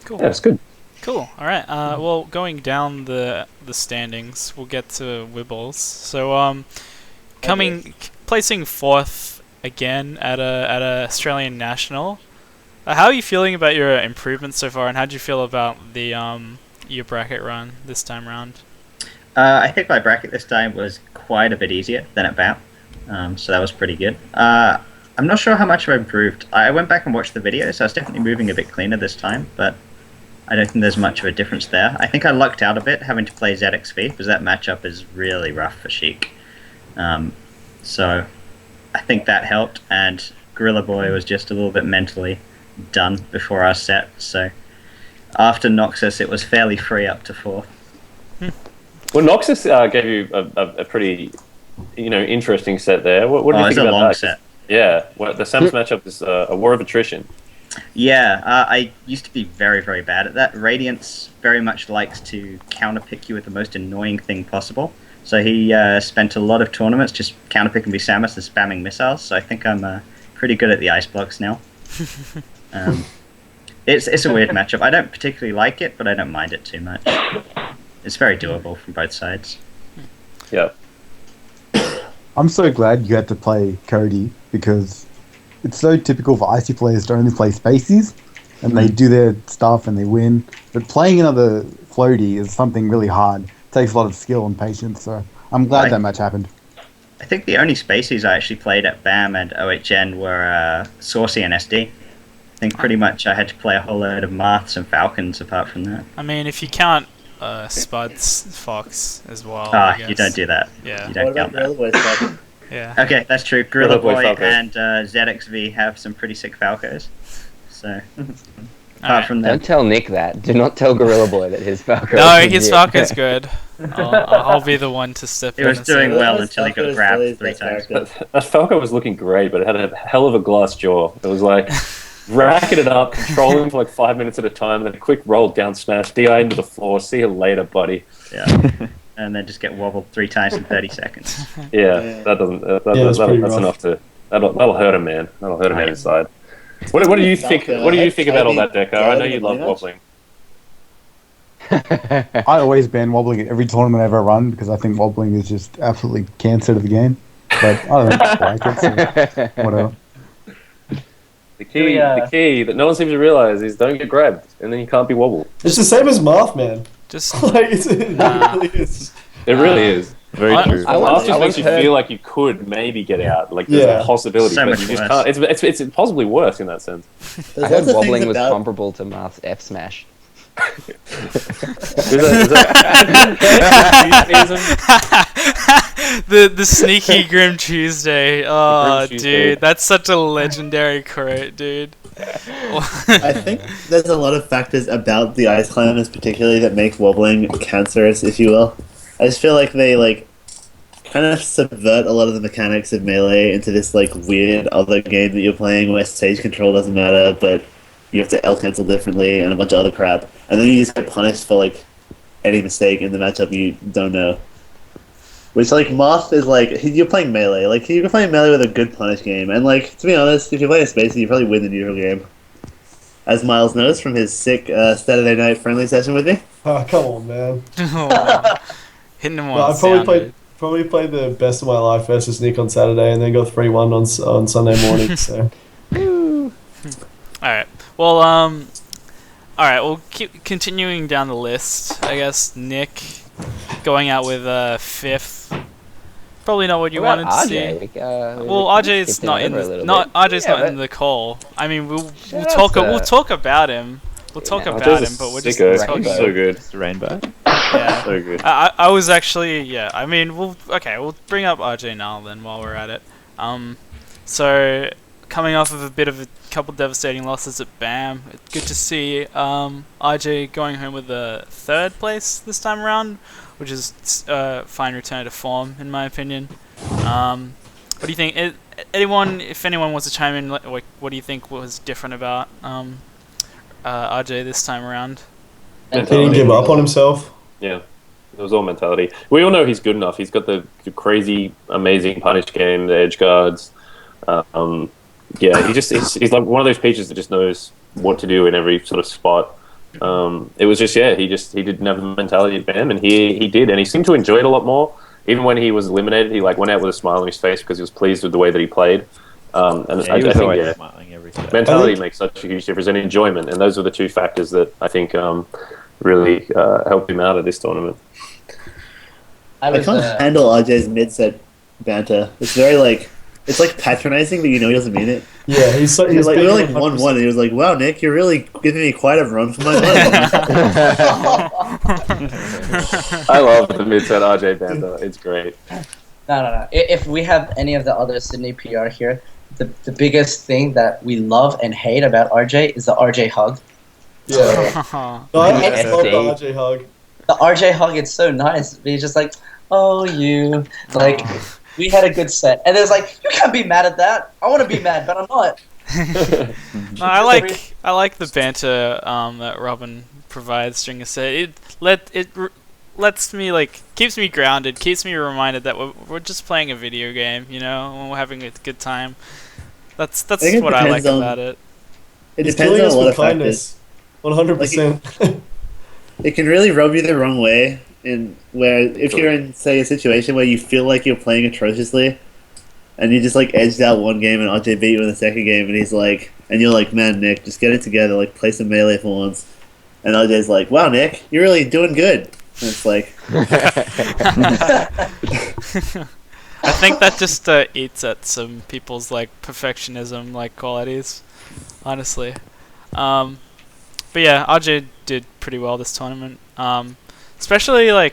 Cool. yeah, it's good. Cool. All right. Well, going down the standings, we'll get to Wibbles. So placing 4th again at a Australian national. How are you feeling about your improvements so far, and how do you feel about the your bracket run this time around? I think my bracket this time was quite a bit easier than at BAM, so that was pretty good. I'm not sure how much I've improved. I went back and watched the video, so I was definitely moving a bit cleaner this time, but I don't think there's much of a difference there. I think I lucked out a bit having to play ZXV, because that matchup is really rough for Sheik. So I think that helped, and Gorilla Boy was just a little bit mentally done before our set, so after Noxus it was fairly free up to 4th. Well, Noxus gave you a pretty, interesting set there. What do you think it's a about long that? set. Yeah, the Sam's matchup is a war of attrition. Yeah, I used to be very, very bad at that. Radiance very much likes to counterpick you with the most annoying thing possible. So he spent a lot of tournaments just counterpicking me Samus and spamming missiles. So I think I'm pretty good at the ice blocks now. It's a weird matchup. I don't particularly like it, but I don't mind it too much. It's very doable from both sides. Yeah. I'm so glad you had to play Cody because it's so typical for icy players to only play spacies and they do their stuff and they win. But playing another floaty is something really hard. It takes a lot of skill and patience. So I'm glad that match happened. I think the only spacies I actually played at BAM and OHN were Saucy and SD. I think pretty much I had to play a whole load of Marths and Falcons apart from that. I mean, if you count Spuds Fox as well. You don't do that. Yeah. You don't count that. Yeah. Okay, that's true. Gorilla Boy Falco. and ZXV have some pretty sick Falcos. So, apart from that, Don't tell Nick that. Do not tell Gorilla Boy that his Falco. No, is his legit. Falco's good. I'll be the one to step in. he was and doing say well that. until he got grabbed 3 times. That Falco was looking great, but it had a hell of a glass jaw. It was like racking it up, controlling for like 5 minutes at a time, and then a quick roll down smash, DI into the floor. See you later, buddy. Yeah. And then just get wobbled 3 times in 30 seconds. Yeah, that doesn't. that's That's pretty rough. enough to. That'll hurt a man. That'll hurt a man inside. What do you think? What do you think about all that, Deco? I know you love wobbling. I always ban wobbling at every tournament I ever run because I think wobbling is just absolutely cancer to the game. But I don't like it, so whatever. The key that no one seems to realize is don't get grabbed, and then you can't be wobbled. It's the same as Marth, man. Just Like, it really is. It really is. Very true. Marth just makes you feel like you could maybe get out, like there's a possibility, So but much you just worse. can't. It's possibly worse in that sense. I heard wobbling was comparable to Marth's F smash. the sneaky Grim Tuesday. Oh, Grim Tuesday. dude, that's such a legendary quote, dude. I think there's a lot of factors about the ice climbers particularly that make wobbling cancerous, if you will. I just feel like they kind of subvert a lot of the mechanics of Melee into this weird other game that you're playing where stage control doesn't matter, but you have to L cancel differently and a bunch of other crap. And then you just get punished for any mistake in the matchup you don't know. Which Moth is you're playing Melee. You're playing Melee with a good punish game. And to be honest, if you play a Spacey, you probably win the neutral game. As Miles knows from his sick Saturday night friendly session with me. Oh, come on, man. Hitting him No, on I probably played the best of my life versus Nick on Saturday and then got 3-1 on Sunday morning, so... Alright. Well, alright, we'll keep continuing down the list. I guess Nick going out with 5th. Probably not what you wanted to see. Well, RJ's not in the call. I mean, we'll talk about him. We'll talk about him, but we're just talking. So good. Just rainbow. Yeah. So good. I was actually I mean we'll bring up RJ now then while we're at it. So coming off of a bit of a couple devastating losses at BAM, it's good to see RJ going home with a 3rd place this time around, which is a fine return to form in my opinion. What do you think? If anyone wants to chime in, what do you think was different about RJ this time around? He didn't give up on himself. Yeah, it was all mentality. We all know he's good enough. He's got the crazy, amazing punish game, the edge guards. He's like one of those peaches that just knows what to do in every sort of spot. It was just he didn't have the mentality of BAM, and he did, and he seemed to enjoy it a lot more. Even when he was eliminated, he went out with a smile on his face because he was pleased with the way that he played. I think smiling every time. mentality makes such a huge difference, and enjoyment, and those are the 2 factors that I think really helped him out at this tournament. I I was. can't handle RJ's mid-set banter. It's very like, it's like patronizing, but you know he doesn't mean it. Yeah, he's We were being like 100%. 1-1, and he was like, "Wow, Nick, you're really giving me quite a run for my money." I love the mid-set RJ banter. It's great. No. If we have any of the other Sydney PR here, the biggest thing that we love and hate about RJ is the RJ hug. Yeah. No, I Yeah. love the RJ hug. The RJ hug, it's so nice. He's just like, oh, you. Like, we had a good set. And it's like, you can't be mad at that. I want to be mad, but I'm not. No, I like the banter that Robin provides during a set. Lets me keeps me grounded, keeps me reminded that we're just playing a video game, you know, and we're having a good time. That's think it what I like depends on- about it. It He's depends killing on us a lot with of factors. kindness. 100%. It can really rub you the wrong way, in where if you're in, say, a situation where you feel like you're playing atrociously, and you just like edged out one game and RJ beat you in the second game, and he's like, and you're like, man, Nick, just get it together, like play some melee for once. And RJ's like, wow, Nick, you're really doing good. And it's like, I think that just eats at some people's perfectionism qualities, honestly. But yeah, RJ did pretty well this tournament. Especially I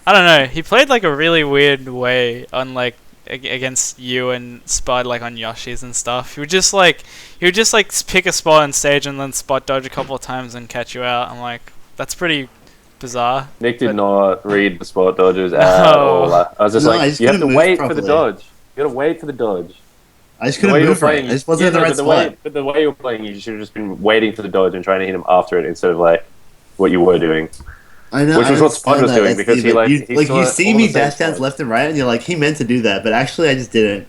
don't know, he played a really weird way on against you and Spud on Yoshi's and stuff. He would just pick a spot on stage and then spot dodge a couple of times and catch you out. I'm like, that's pretty bizarre. Nick did not read the spot dodges No. at all. I was just No, I like, just you have to couldn't move wait for the properly. dodge. You gotta wait for the dodge. I just The way couldn't you were move right. playing, I just wasn't in the right but the way, spot. but the way you were playing, you should have just been waiting for the dodge and trying to hit him after it instead of what you were doing. I know, Which was I what Spud was understand doing, because he, but he you saw see all me the same dash dance spots. left and right, and you're like, he meant to do that, but actually I just didn't.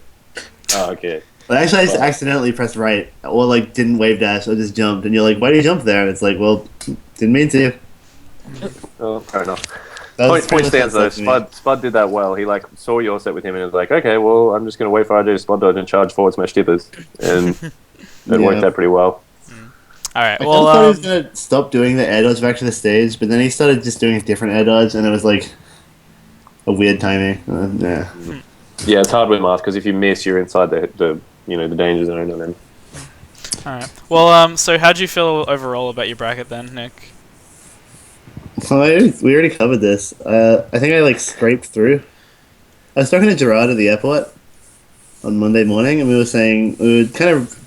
Oh, okay. But actually, I just Well. accidentally pressed right, or didn't wave dash, or just jumped, and you're like, why do you jump there? And it's like, well, didn't mean to. Oh, fair enough. That was Point pretty stands though. much what Spud did that well. He saw your set with him and was like, okay, well, I'm just gonna wait for RJ to spot dodge and charge forward smash tippers, and it worked out pretty well. All right. I Well, thought he was gonna stop doing the air dodge back to the stage, but then he started just doing a different air dodge, and it was like a weird timing. Yeah. Yeah, it's hard with Marth because if you miss, you're inside the danger zone, and then all right. Well, so how'd you feel overall about your bracket then, Nick? So we already covered this. I think I scraped through. I was talking to Gerard at the airport on Monday morning, and we were kind of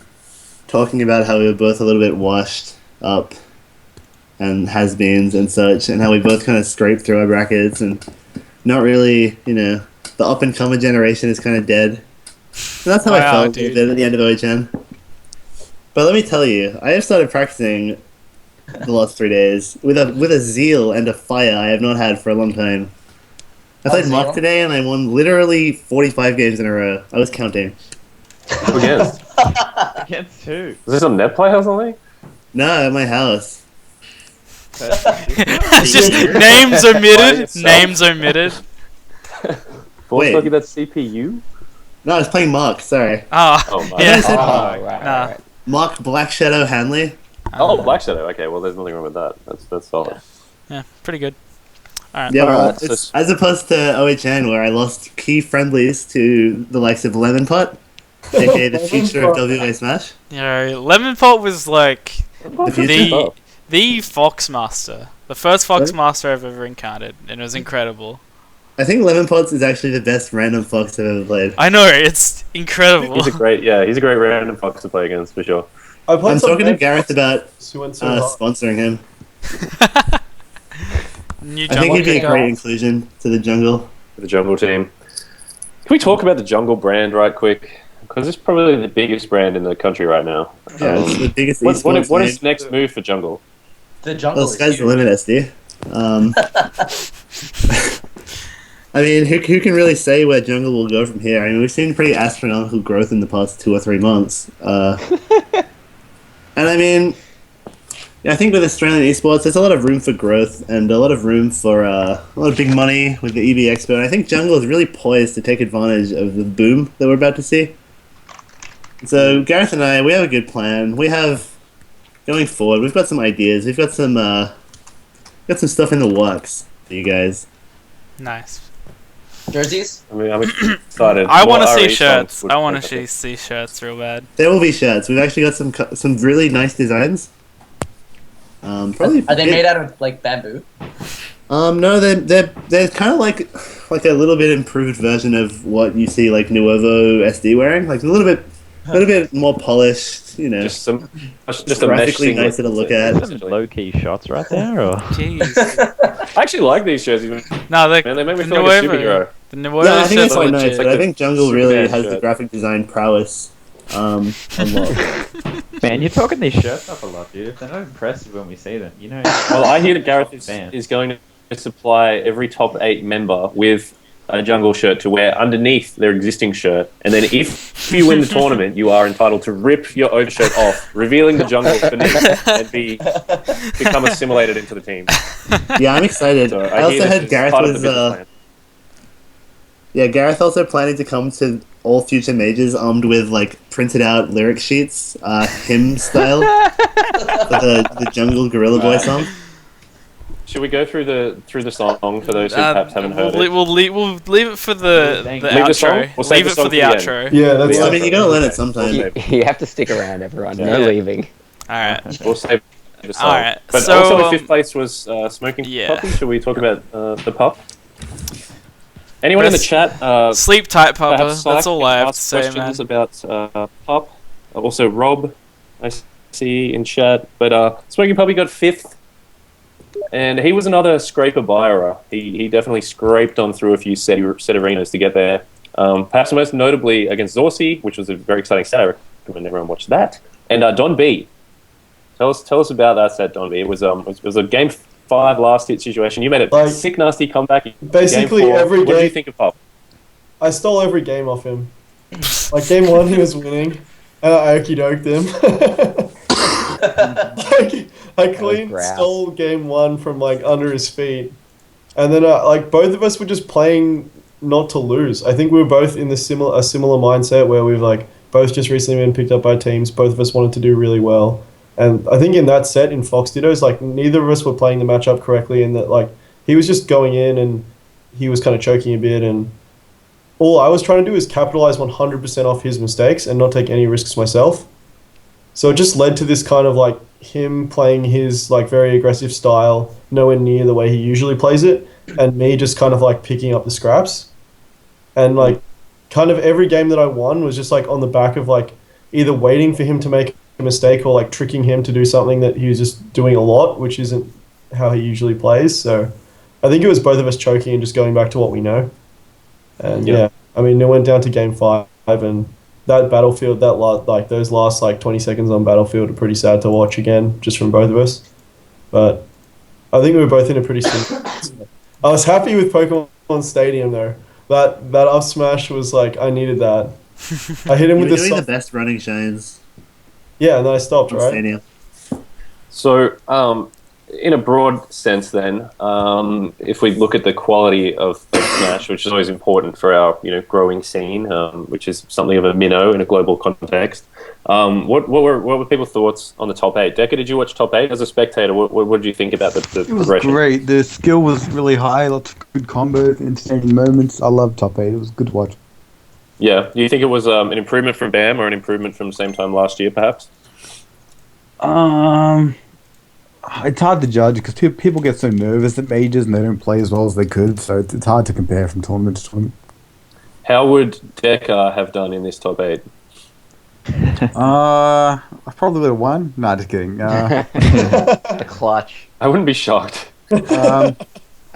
talking about how we were both a little bit washed up and has-beens and such, and how we both kind of scraped through our brackets and not really, the up-and-comer generation is kind of dead. And that's how I Wow, felt a dude. little bit at the end of OHN. But let me tell you, I have started practicing the last 3 days with a zeal and a fire I have not had for a long time. I played zeal? Mock today and I won literally 45 games in a row. I was counting. who against? Against who? Is this on net play or something? No, at my house. It's just names omitted. yourself. Names omitted. Wait. Look at that CPU. No, I was playing Mock, sorry. Oh, Oh my. I yeah. said Oh, Mock. right, Nah. right. Mock Black Shadow Hanley. Oh, Black Shadow. Okay, well, there's nothing wrong with that. That's solid. Yeah, pretty good. All right. Yeah, well, Alright, so it's, as opposed to OHN where I lost key friendlies to the likes of Lemon Pot, aka the future of WA Smash. Lemon Pot was The future. the Foxmaster, the first Foxmaster I've ever encountered, and it was incredible. I think Lemon Pots is actually the best random fox I've ever played. I know, it's incredible. He's a great random fox to play against for sure. I played I'm some talking to Red Gareth about Fox who went so hard. sponsoring him. New I think he'd be a jungle great inclusion to the jungle. For the jungle team. Can we talk about the jungle brand right quick? Because it's probably the biggest brand in the country right now. Yeah, it's the biggest What esports what name. is next move for jungle? The jungle Well, is sky's the huge. limit, SD. I mean, who can really say where jungle will go from here? I mean, we've seen pretty astronomical growth in the past 2 or 3 months. And I mean, yeah, I think with Australian esports, there's a lot of room for growth and a lot of room for a lot of big money with the EV Expo. And I think jungle is really poised to take advantage of the boom that we're about to see. So Gareth and I, we have a good plan. We have going forward. We've got some ideas. We've got some stuff in the works for you guys. Nice. Jerseys? I mean, I'm excited. I More want to see RE songs shirts. would I want make to it. see shirts real bad. There will be shirts. We've actually got some really nice designs. Probably Are they made out of like bamboo? No, they're kind of like a little bit improved version of what you see like Nuovo SD wearing, like a little bit more polished, you know, Just a mesh graphically singlet. nicer to look at. Some low-key shots right there, or? Jeez. I actually like these jerseys, No, man. They make me feel like a superhero. The Nuovo Yeah, I think shirts it's are quite nice, legit. but I think Jungle Super really bad has the shirt. graphic design prowess. A lot. Man, you're talking these shirts up a lot, dude. They're not impressive when we see them. You know. Well, I hear that Gareth Man. is going to supply every top 8 member with a jungle shirt to wear underneath their existing shirt, and then if you win the tournament, you are entitled to rip your overshirt off, revealing the jungle beneath, and become assimilated into the team. Yeah, I'm excited. So I hear also this had is Gareth part of the was business plan. yeah, Gareth also planning to come to all future majors armed with like printed out lyric sheets, hymn style, for the Jungle Gorilla Boy Right. song. Should we go through the song for those who perhaps haven't heard it? We'll leave it for the Leave the song? outro. We'll save Leave the it song for the for the end. outro. Yeah, that's Well, I mean, you gotta learn it Okay. sometime. We'll You have to stick around, everyone. No Yeah. leaving. All right. We'll save the song. Alright, But so, also in fifth place was Smoking yeah. Puppy. Should we talk about the pup? Anyone in the chat? Sleep tight, Papa. Perhaps That's all I have to ask say, man. questions about Pup. Also, Rob, I see in chat. But Smoking Puppy got 5th. And he was another scraper buyer. He definitely scraped on through a few set arenas to get there. Perhaps most notably against Zorsi, which was a very exciting set. I recommend everyone watch that. And Don B. Tell us about that set, Don B. It was a game 5 last hit situation. You made a Like, sick, nasty comeback. In basically game 4. every What did you game- think of Pup? I stole every game off him. Like game 1 he was winning, and I okey-doked him. Like, I clean grouse. stole game 1 from like under his feet, and then like both of us were just playing not to lose. I think we were both in a similar mindset where we've like both just recently been picked up by teams. Both of us wanted to do really well, and I think in that set in Fox Dittos, like neither of us were playing the matchup correctly, and that like he was just going in and he was kind of choking a bit, and all I was trying to do is capitalize 100% off his mistakes and not take any risks myself. So it just led to this kind of like him playing his like very aggressive style, nowhere near the way he usually plays it, and me just kind of like picking up the scraps. And like kind of every game that I won was just like on the back of like either waiting for him to make a mistake or like tricking him to do something that he was just doing a lot, which isn't how he usually plays. So I think it was both of us choking and just going back to what we know. And yeah, I mean, it went down to game 5, and that battlefield, those last like 20 seconds on battlefield are pretty sad to watch again, just from both of us. But I think we were both in a pretty similar. I was happy with Pokemon Stadium though. That up smash was like, I needed that. I hit him You with were the doing the best running shines yeah, and then I stopped, on right? Stadium. So, in a broad sense, then, if we look at the quality of Smash, which is always important for our growing scene, which is something of a minnow in a global context, what were people's thoughts on the top 8? Decker, did you watch top 8 as a spectator? What did you think about the It was progression? great. The skill was really high. Lots of good combos, entertaining moments. I love top 8. It was good to watch. Yeah, do you think it was an improvement from BAM or an improvement from the same time last year, perhaps? It's hard to judge because people get so nervous at majors and they don't play as well as they could. So it's hard to compare from tournament to tournament. How would Decker have done in this top 8? I probably would have won. Nah, just kidding. The clutch. I wouldn't be shocked. I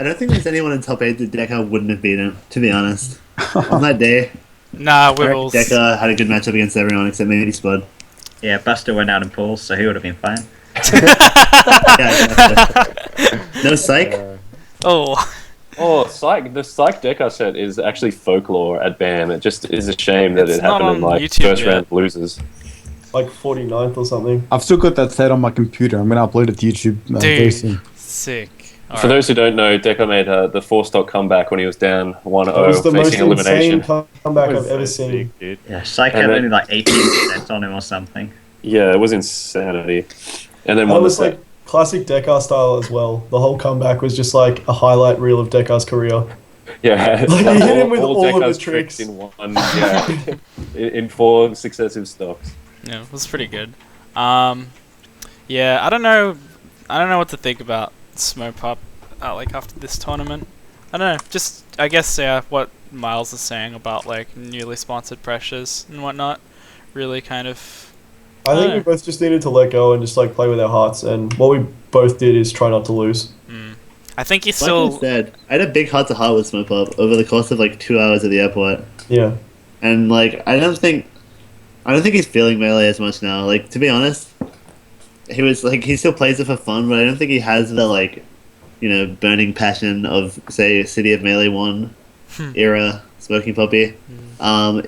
don't think there's anyone in top 8 that Decker wouldn't have beaten, to be honest. On that day, Nah, I reckon Wibbles. Decker had a good matchup against everyone except maybe Spud. Yeah, Buster went out in pools, so he would have been fine. Yeah, no psych. Oh, Oh, the Psych Decker set is actually folklore at BAM. It just is a shame that It's it not happened in on like YouTube first yet. round losers. Like 49th or something. I've still got that set on my computer. I'm going to upload it to YouTube very dude, soon. sick. For those who don't know, Decker made the 4-stock comeback when he was down 1-0 It was the most facing elimination. insane comeback I've ever seen. dude. Yeah, Psych And had then- only like 18% on him or something. Yeah, it was insanity. And then And won it the was set. like classic Deckar style as well. The whole comeback was just like a highlight reel of Deckar's career. Yeah, Like, he hit him with all deck of the has tricks. in one. Yeah, in 4 successive stocks. Yeah, it was pretty good. Yeah, I don't know what to think about Smoke Pop like after this tournament. I don't know. Just I guess what Miles is saying about like newly sponsored pressures and whatnot really kind of. I think we both just needed to let go and just like play with our hearts, and what we both did is try not to lose. I think he's Like still. I said, I had a big heart to heart with Smoke Pop over the course of like 2 hours at the airport, Yeah. and like I don't think he's feeling Melee as much now. Like, to be honest, he still plays it for fun, but I don't think he has the like, burning passion of say City of Melee 1 era Smoking Puppy.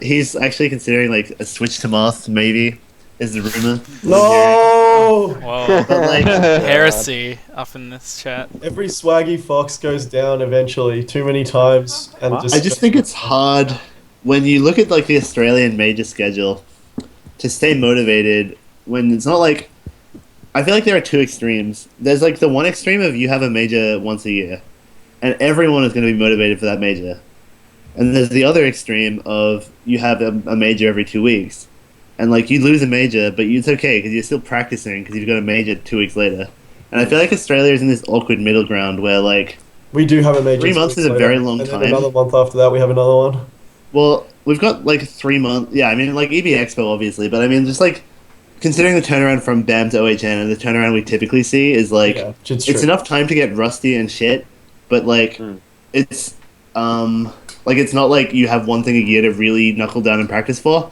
He's actually considering like a switch to Moth, maybe, is the rumor. No! Whoa. But like, Heresy up in this chat. Every swaggy fox goes down eventually, too many times, and I just think it's hard when you look at like the Australian major schedule to stay motivated when it's not like. I feel like there are two extremes. There's like the one extreme of you have a major once a year, and everyone is going to be motivated for that major. And there's the other extreme of you have a major every 2 weeks, and like you lose a major, but it's okay because you're still practicing because you've got a major 2 weeks later. And I feel like Australia is in this awkward middle ground where like we do have a major. 3 months is a very long time. Then another month after that, we have another one. Well, we've got like 3 months. Yeah, I mean like EB Expo obviously, but I mean just like. Considering the turnaround from BAM to OHN and the turnaround we typically see is like it's enough time to get rusty and shit, but like it's like it's not like you have one thing a year to really knuckle down and practice for,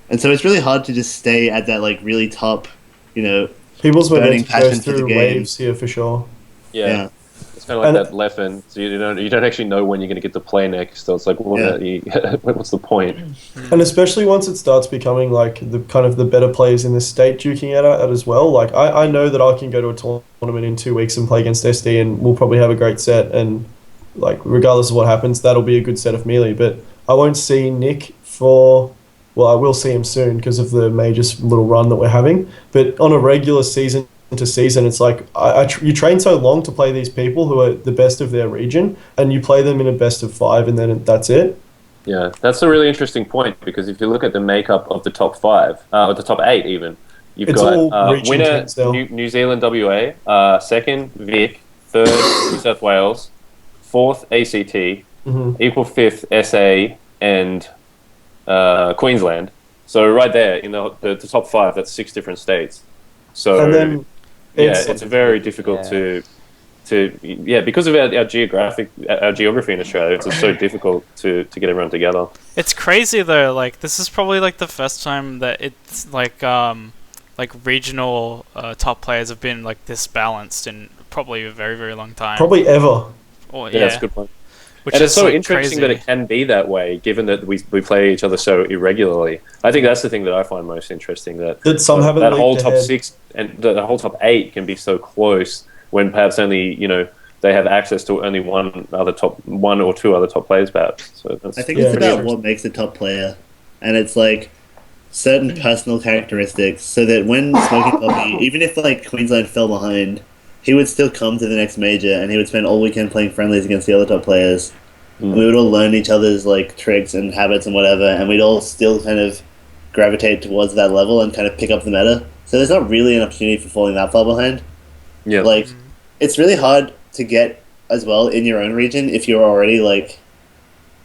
and so it's really hard to just stay at that like really top, people's burning passion goes for the through game. waves here for sure. Yeah. It's kind of like that Leffen. So you don't actually know when you're going to get to play next. So it's like, what's the point? And especially once it starts becoming like the kind of the better players in the state duking at it as well. Like I know that I can go to a tournament in 2 weeks and play against SD, and we'll probably have a great set. And like regardless of what happens, that'll be a good set of melee. But I won't see Nick for. Well, I will see him soon because of the major little run that we're having. But on a regular season to season, it's like you train so long to play these people who are the best of their region, and you play them in a best of 5, and then that's it. Yeah, that's a really interesting point, because if you look at the makeup of the top 5, or the top 8 even, you've got winner New Zealand WA, second Vic, third New South Wales, fourth ACT, equal fifth SA, and Queensland. So right there in the top 5, that's 6 different states. So and then it's very difficult to because of our geography in Australia. It's so difficult to get everyone together. It's crazy though. Like this is probably like the first time that it's like regional top players have been like this balanced in probably a very, very long time. Probably ever. Or, that's a good point. Which and is it's so like interesting crazy. that it can be that way, given that we play each other so irregularly. I think that's the thing that I find most interesting. That some haven't that whole top ahead. 6 and the whole top 8 can be so close when perhaps only they have access to only one or two other top players, perhaps. So I think it's about what makes a top player, and it's like certain personal characteristics, so that when Smoking Puppy, even if like Queensland fell behind, he would still come to the next major, and he would spend all weekend playing friendlies against the other top players. And we would all learn each other's like tricks and habits and whatever, and we'd all still kind of gravitate towards that level and kind of pick up the meta. So there's not really an opportunity for falling that far behind. Yeah, like it's really hard to get as well in your own region if you're already like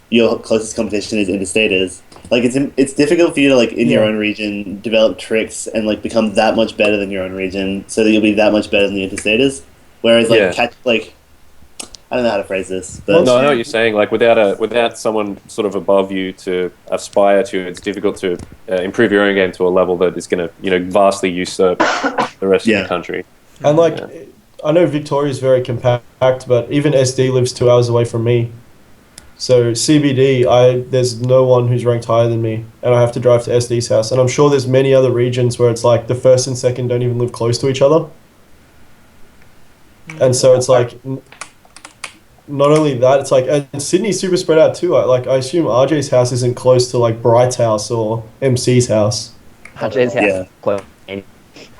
your closest competition is interstaters. Like it's difficult for you to like in your own region develop tricks and like become that much better than your own region, so that you'll be that much better than the interstaters. Whereas like I don't know how to phrase this, but no, I know what you're saying. Like without someone sort of above you to aspire to, it's difficult to improve your own game to a level that is going to vastly usurp the rest of the country. And like I know Victoria is very compact, but even SD lives 2 hours away from me. So CBD, there's no one who's ranked higher than me, and I have to drive to SD's house. And I'm sure there's many other regions where it's like the first and second don't even live close to each other. And so it's like, not only that, it's like, and Sydney's super spread out too. I assume RJ's house isn't close to like Bright's house or MC's house. RJ's house.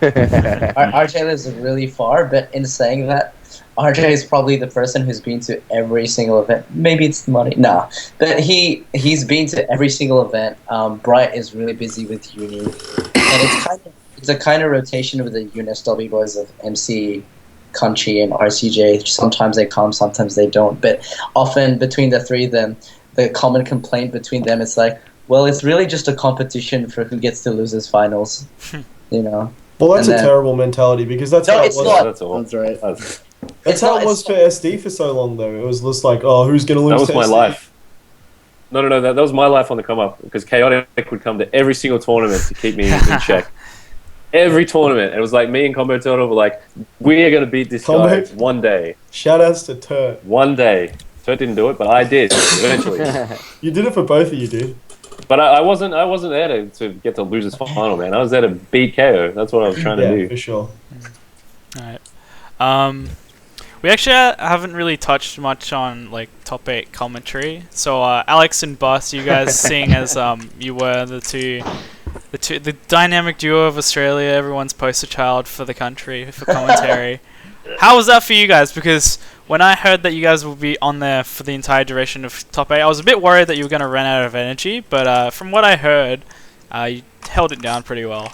RJ lives really far, but in saying that, RJ is probably the person who's been to every single event. Maybe it's money, nah, but he's been to every single event. Bright is really busy with uni, and it's a kind of rotation with the UNSW boys of MC, Country, and RCJ. Sometimes they come, sometimes they don't. But often between the three of them, the common complaint between them is like, well, it's really just a competition for who gets to lose his finals, you know. Well, that's a terrible mentality because that's No, how it it's was. not. That's all. That's right. That's how it was for SD for so long, though. It was just like, oh, who's going to lose? That was to my SD? life. No, that was my life on the come up because Chaotic would come to every single tournament to keep me in check. Every tournament. It was like me and Combo Turtle were like, we are going to beat this guy one day. Shoutouts to Turt. One day. Turt didn't do it, but I did eventually. You did it for both of you, dude. But I wasn't there to get to losers final, man. I was there to beat KO. That's what I was trying to do. Yeah, for sure. Alright. We actually haven't really touched much on like top 8 commentary. So Alex and Bus, you guys seeing as you were the dynamic duo of Australia, everyone's poster child for the country for commentary. How was that for you guys? Because when I heard that you guys will be on there for the entire duration of top 8, I was a bit worried that you were going to run out of energy, but from what I heard, you held it down pretty well.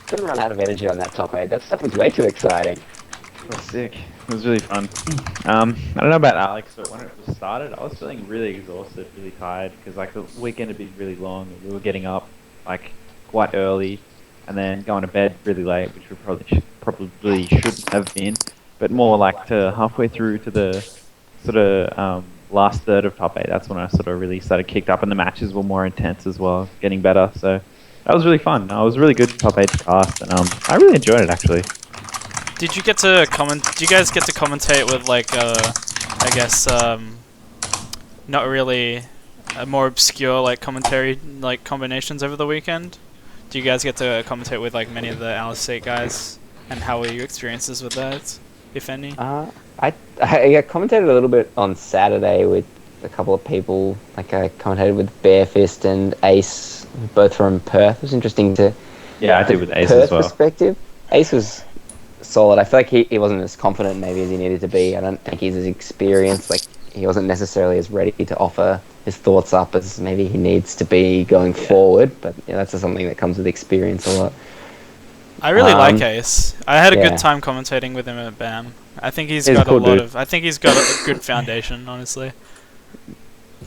Didn't run out of energy on that top 8. That stuff was way too exciting. It was sick. It was really fun. I don't know about Alex, but when it was started, I was feeling really exhausted, really tired, because like the weekend had been really long. We were getting up like quite early, and then going to bed really late, which we probably shouldn't have been. But more like to halfway through to the sort of last third of top 8, that's when I sort of really started kicked up, and the matches were more intense as well, getting better. So that was really fun. I was really good at top 8 cast, and I really enjoyed it actually. Did you get to do you guys get to commentate with like I guess not really more obscure like commentary like combinations over the weekend? Do you guys get to commentate with like many of the Alice 8 guys, and how were your experiences with that, if any? I commentated a little bit on Saturday with a couple of people. Like I commentated with Barefist and Ace, both from Perth. It was interesting to I did with Ace Perth as well. perspective. Ace was solid. I feel like he wasn't as confident maybe as he needed to be. I don't think he's as experienced. Like he wasn't necessarily as ready to offer his thoughts up as maybe he needs to be going forward. But that's just something that comes with experience a lot. I really like Ace. I had a good yeah. time commentating with him at BAM. I think he's He's got cool, a lot dude. of. I think he's got a good foundation, honestly.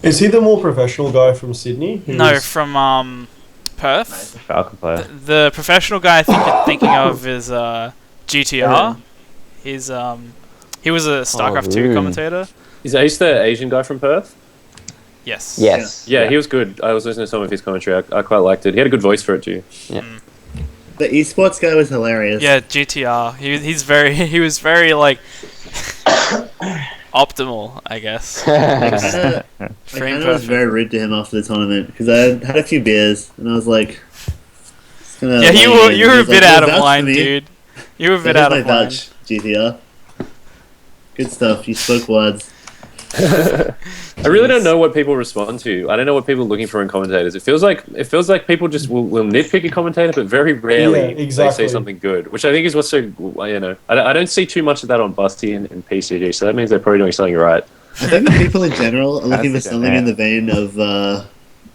Is he the more professional guy from Sydney? No, from Perth. Falcon player. The professional guy I think you're thinking of is GTR. He's he was a StarCraft 2 commentator. Is Ace the Asian guy from Perth? Yes. Yes. Yeah, he was good. I was listening to some of his commentary. I quite liked it. He had a good voice for it too. The esports guy was hilarious. Yeah, GTR. He was very like optimal, I guess. I was very rude to him after the tournament because I had a few beers and I was like, yeah, you were a bit out of line, dude. You were a bit out of line. GTR. Good stuff. You spoke words. I really don't know what people respond to. I don't know what people are looking for in commentators. It feels like people just will nitpick a commentator, but very rarely they say something good, which I think is what's so, I don't see too much of that on Busty and PCG, so that means they're probably doing something right. I think that people in general are looking for something in the vein of,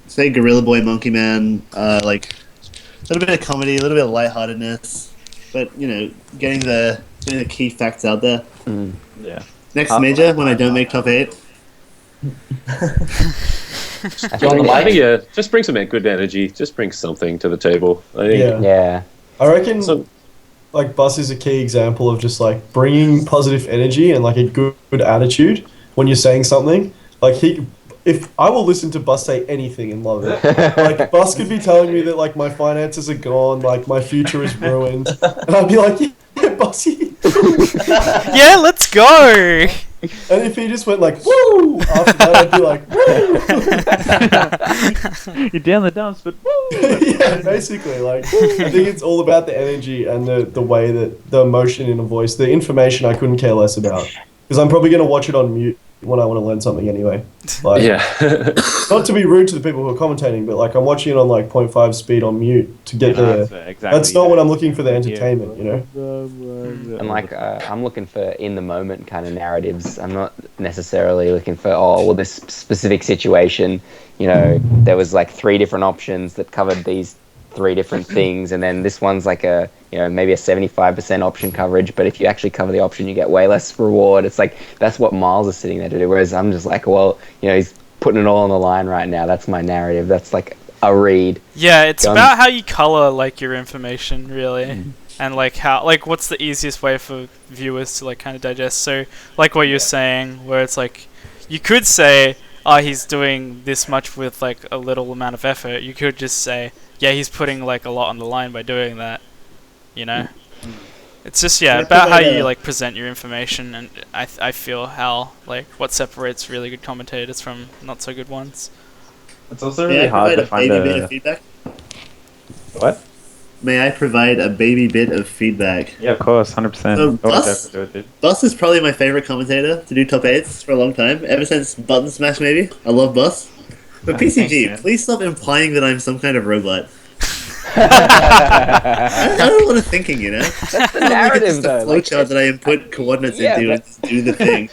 say, Gorilla Boy, Monkey Man, like a little bit of comedy, a little bit of lightheartedness, but getting the key facts out there. Yeah. Next major, when I don't make top 8. I think just bring some good energy. Just bring something to the table. I think. Yeah. I reckon, like Bus is a key example of just like bringing positive energy and like a good attitude when you're saying something. Like if I will listen to Bus say anything and love it. Like Bus could be telling me that like my finances are gone, like my future is ruined, and I'd be like, yeah, Bussy. Yeah, let's go. And if he just went like, woo, after that, I'd be like, woo. You're down the dumps, but woo. Yeah, basically, like, I think it's all about the energy and the way that the emotion in a voice, the information I couldn't care less about. Because I'm probably going to watch it on mute when I want to learn something anyway. Like, Yeah. not to be rude to the people who are commentating, but like I'm watching it on like 0.5 speed on mute to get the. Exactly. That's not what I'm looking for. The entertainment, you know. And like I'm looking for in the moment kind of narratives. I'm not necessarily looking for this specific situation. You know, there was like 3 different options that covered these 3 different things, and then this one's like maybe a 75% option coverage. But if you actually cover the option, you get way less reward. It's like that's what Miles is sitting there to do. Whereas I'm just like, well, he's putting it all on the line right now. That's my narrative. That's like a read. Yeah, it's about how you color like your information, really. And like what's the easiest way for viewers to like kind of digest. So like what you're saying, where it's like you could say, he's doing this much with like a little amount of effort. You could just say, yeah, he's putting like a lot on the line by doing that. It's just about how you like present your information, and I feel how like what separates really good commentators from not so good ones. It's also really hard to find bit of feedback? What? May I provide a baby bit of feedback? Yeah, of course, 100%. So Bus is probably my favorite commentator to do top 8s for a long time, ever since Button Smash maybe. I love Bus. But PCG, please stop implying that I'm some kind of robot. I don't know what I'm thinking, That's the narrative, though. Like flowchart that I input coordinates into and just do the thing.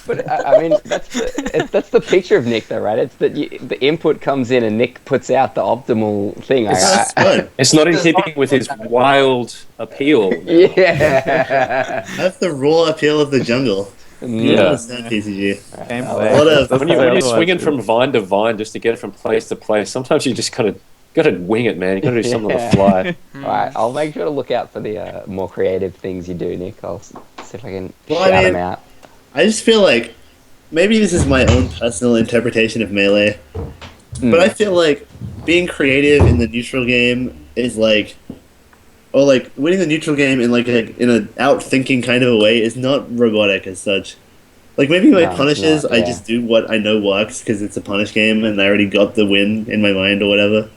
But I mean, that's the picture of Nick, though, right? It's that the input comes in and Nick puts out the optimal thing. It's not in keeping with his wild appeal. Yeah, that's the raw appeal of the jungle. Yeah, understand PCG. When you're swinging from vine to vine just to get it from place to place, sometimes you just gotta wing it, man. You gotta do something on the fly. Alright, I'll make sure to look out for the more creative things you do, Nick. I'll see if I can shout them out. I just feel like maybe this is my own personal interpretation of Melee, but I feel like being creative in the neutral game is like, or like winning the neutral game in like in a out-thinking kind of a way is not robotic as such. Like maybe my punishes, I just do what I know works because it's a punish game and I already got the win in my mind or whatever.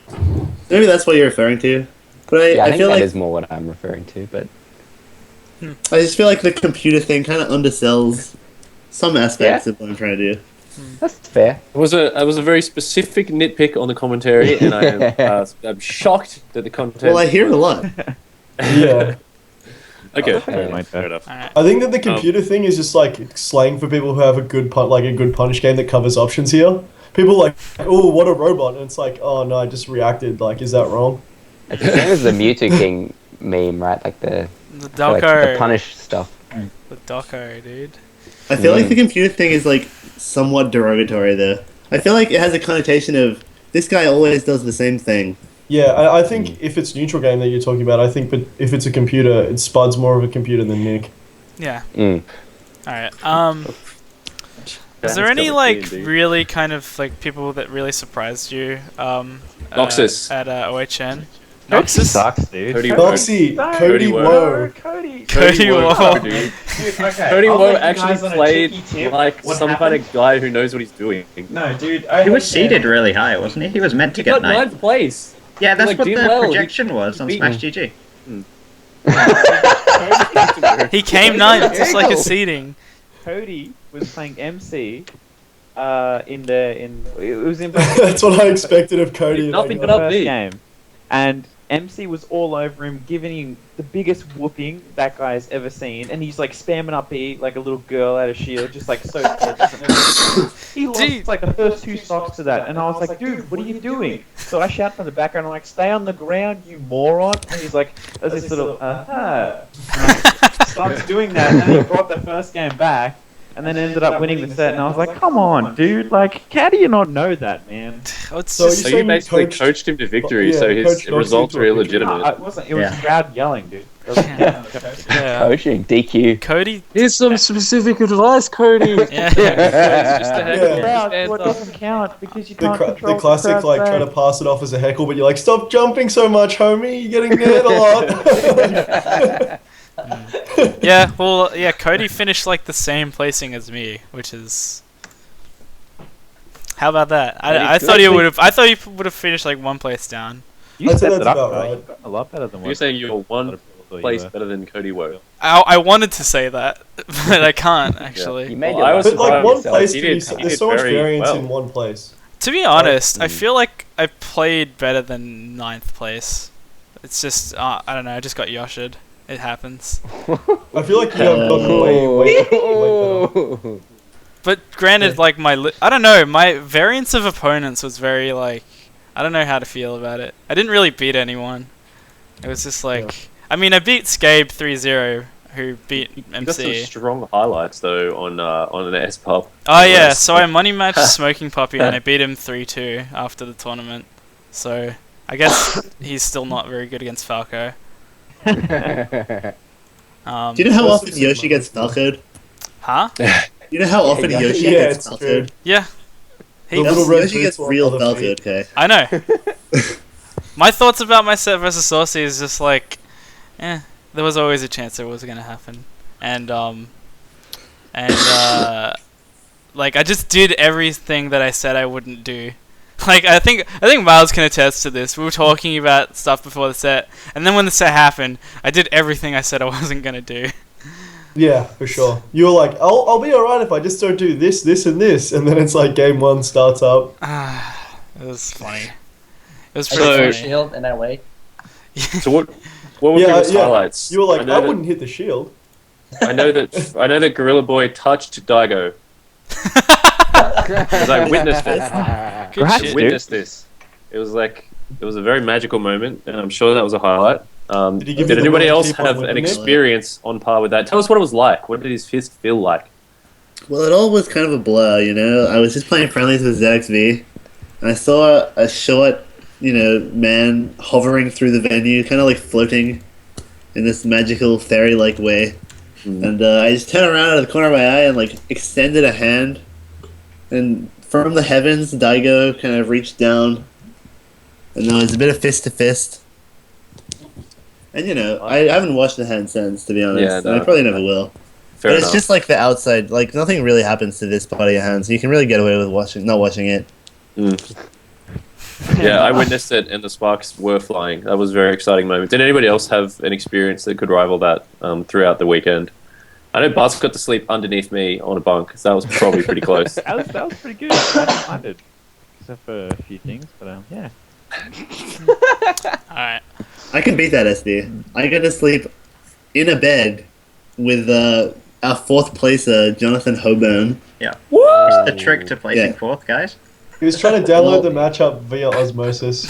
Maybe that's what you're referring to. But I think feel that like is more what I'm referring to. But I just feel like the computer thing kind of undersells some aspects of what I'm trying to do. That's fair. It was a very specific nitpick on the commentary, and I'm shocked that the commentary. Well, I hear it a lot. Yeah. Okay, fair enough. I think that the computer thing is just like slang for people who have a good punish game that covers options here. People like, oh, what a robot, and it's like, oh no, I just reacted. Like, is that wrong? It's the same as the Mewtwo King meme, right? Like the the punish stuff. The doco, dude. I feel like the computer thing is like somewhat derogatory though. I feel like it has a connotation of this guy always does the same thing. Yeah, I think if it's neutral game that you're talking about, I think, but if it's a computer, it Spud's more of a computer than Nick. Yeah. Alright, is there any like really kind of like people that really surprised you Noxus at OHN? Noxus sucks, dude. Cody Woe. Cody Woe. Cody Woe actually played like some kind of guy who knows what he's doing. No, dude. He was seeded really high, wasn't he? He was meant to get 9th place. Yeah, that's what the projection was on Smash GG. He came 9th, just like a seeding. Cody was playing MC. It was in. That's what I expected of Cody. Nothing but up game, and MC was all over him, giving him the biggest whooping that guy's ever seen, and he's like spamming up B like a little girl out of shield, just like so. He lost like the first 2 stocks to that, and I was like, dude, what are you doing? So I shout from the background, I'm like, stay on the ground, you moron! And he's like, as this sort of starts doing that, and then he brought the first game back. And then ended up winning the set, and I was like, come on, dude, like, how do you not know that, man? So you basically coached him to victory, so his results were illegitimate. It wasn't, it was crowd yelling, dude. Coaching, DQ. Cody? Here's some specific advice, Cody. What doesn't count, because you can't control the classic, like, trying to pass it off as a heckle, but you're like, stop jumping so much, homie, you're getting nailed a lot. Yeah, well, Cody finished like the same placing as me, which is. How about that? I thought he would have. I thought he would have finished like 1 place down. You set that up right. A lot better than You're saying you're one Thought you place were. better than Cody Woe. I wanted to say that, but I can't actually. You made Well, I was But like surprised one yourself. place, He can be, did- he there's did so much very variance well. in one place. To be honest, I feel like I played better than 9th place. It's just I don't know. I just got yoshed. It happens. I feel like you have gotten way better. But granted, Yeah. like I don't know. My variance of opponents was very like I don't know how to feel about it. I didn't really beat anyone. It was just like I mean I beat Scabe 3-0, who beat You got some MC. strong highlights though on an S pub. Oh yeah, so I money matched Smoking Puppy and I beat him 3-2 after the tournament. So I guess he's still not very good against Falco. Do you know how That's often Yoshi gets Falcoed? Huh? You know how often yeah, Yoshi yeah, gets it's true. Falcoed? Yeah. He, The little red Yoshi gets boots on real other feet. Falcoed, okay. I know. My thoughts about my set versus Saucy is just like, there was always a chance it was gonna happen, and like I just did everything that I said I wouldn't do. Like I think Miles can attest to this. We were talking about stuff before the set, and then when the set happened, I did everything I said I wasn't gonna do. Yeah, for sure. You were like, I'll be alright if I just don't do this, this, and this, and then it's like game one starts up. It was funny. It was I pretty get funny. a shield and I wait. So what would Yeah, be his yeah. highlights? You were like, I know wouldn't hit the shield. I know that Gorilla Boy touched Daigo. Because I witnessed it. Good Congrats, shit. dude. Witnessed this. It was a very magical moment, and I'm sure that was a highlight. Did he give you Did the anybody will to else keep on have an whipping it? experience on par with that? Tell us what it was like. What did his fist feel like? Well, it all was kind of a blur, you know? I was just playing friendlies with ZXV, and I saw a short, man hovering through the venue, kind of like floating in this magical fairy-like way. And I just turned around out of the corner of my eye and, extended a hand. And from the heavens, Daigo kind of reached down, and there was a bit of fist-to-fist. And, I haven't washed the hand since, to be honest. Yeah, And no. I probably never will. Fair But enough. it's just like the outside, nothing really happens to this part of your hand, so you can really get away with not washing it. Yeah, I witnessed it, and the sparks were flying. That was a very exciting moment. Did anybody else have an experience that could rival that throughout the weekend? I know Buzz got to sleep underneath me on a bunk, so that was probably pretty close. That was pretty good. I didn't mind it, except for a few things, but yeah. Alright. I can beat that, SD. I got to sleep in a bed with our fourth placer, Jonathan Hoburn. Yeah. What's the trick to placing Yeah. fourth, guys? He was trying to download the matchup via osmosis.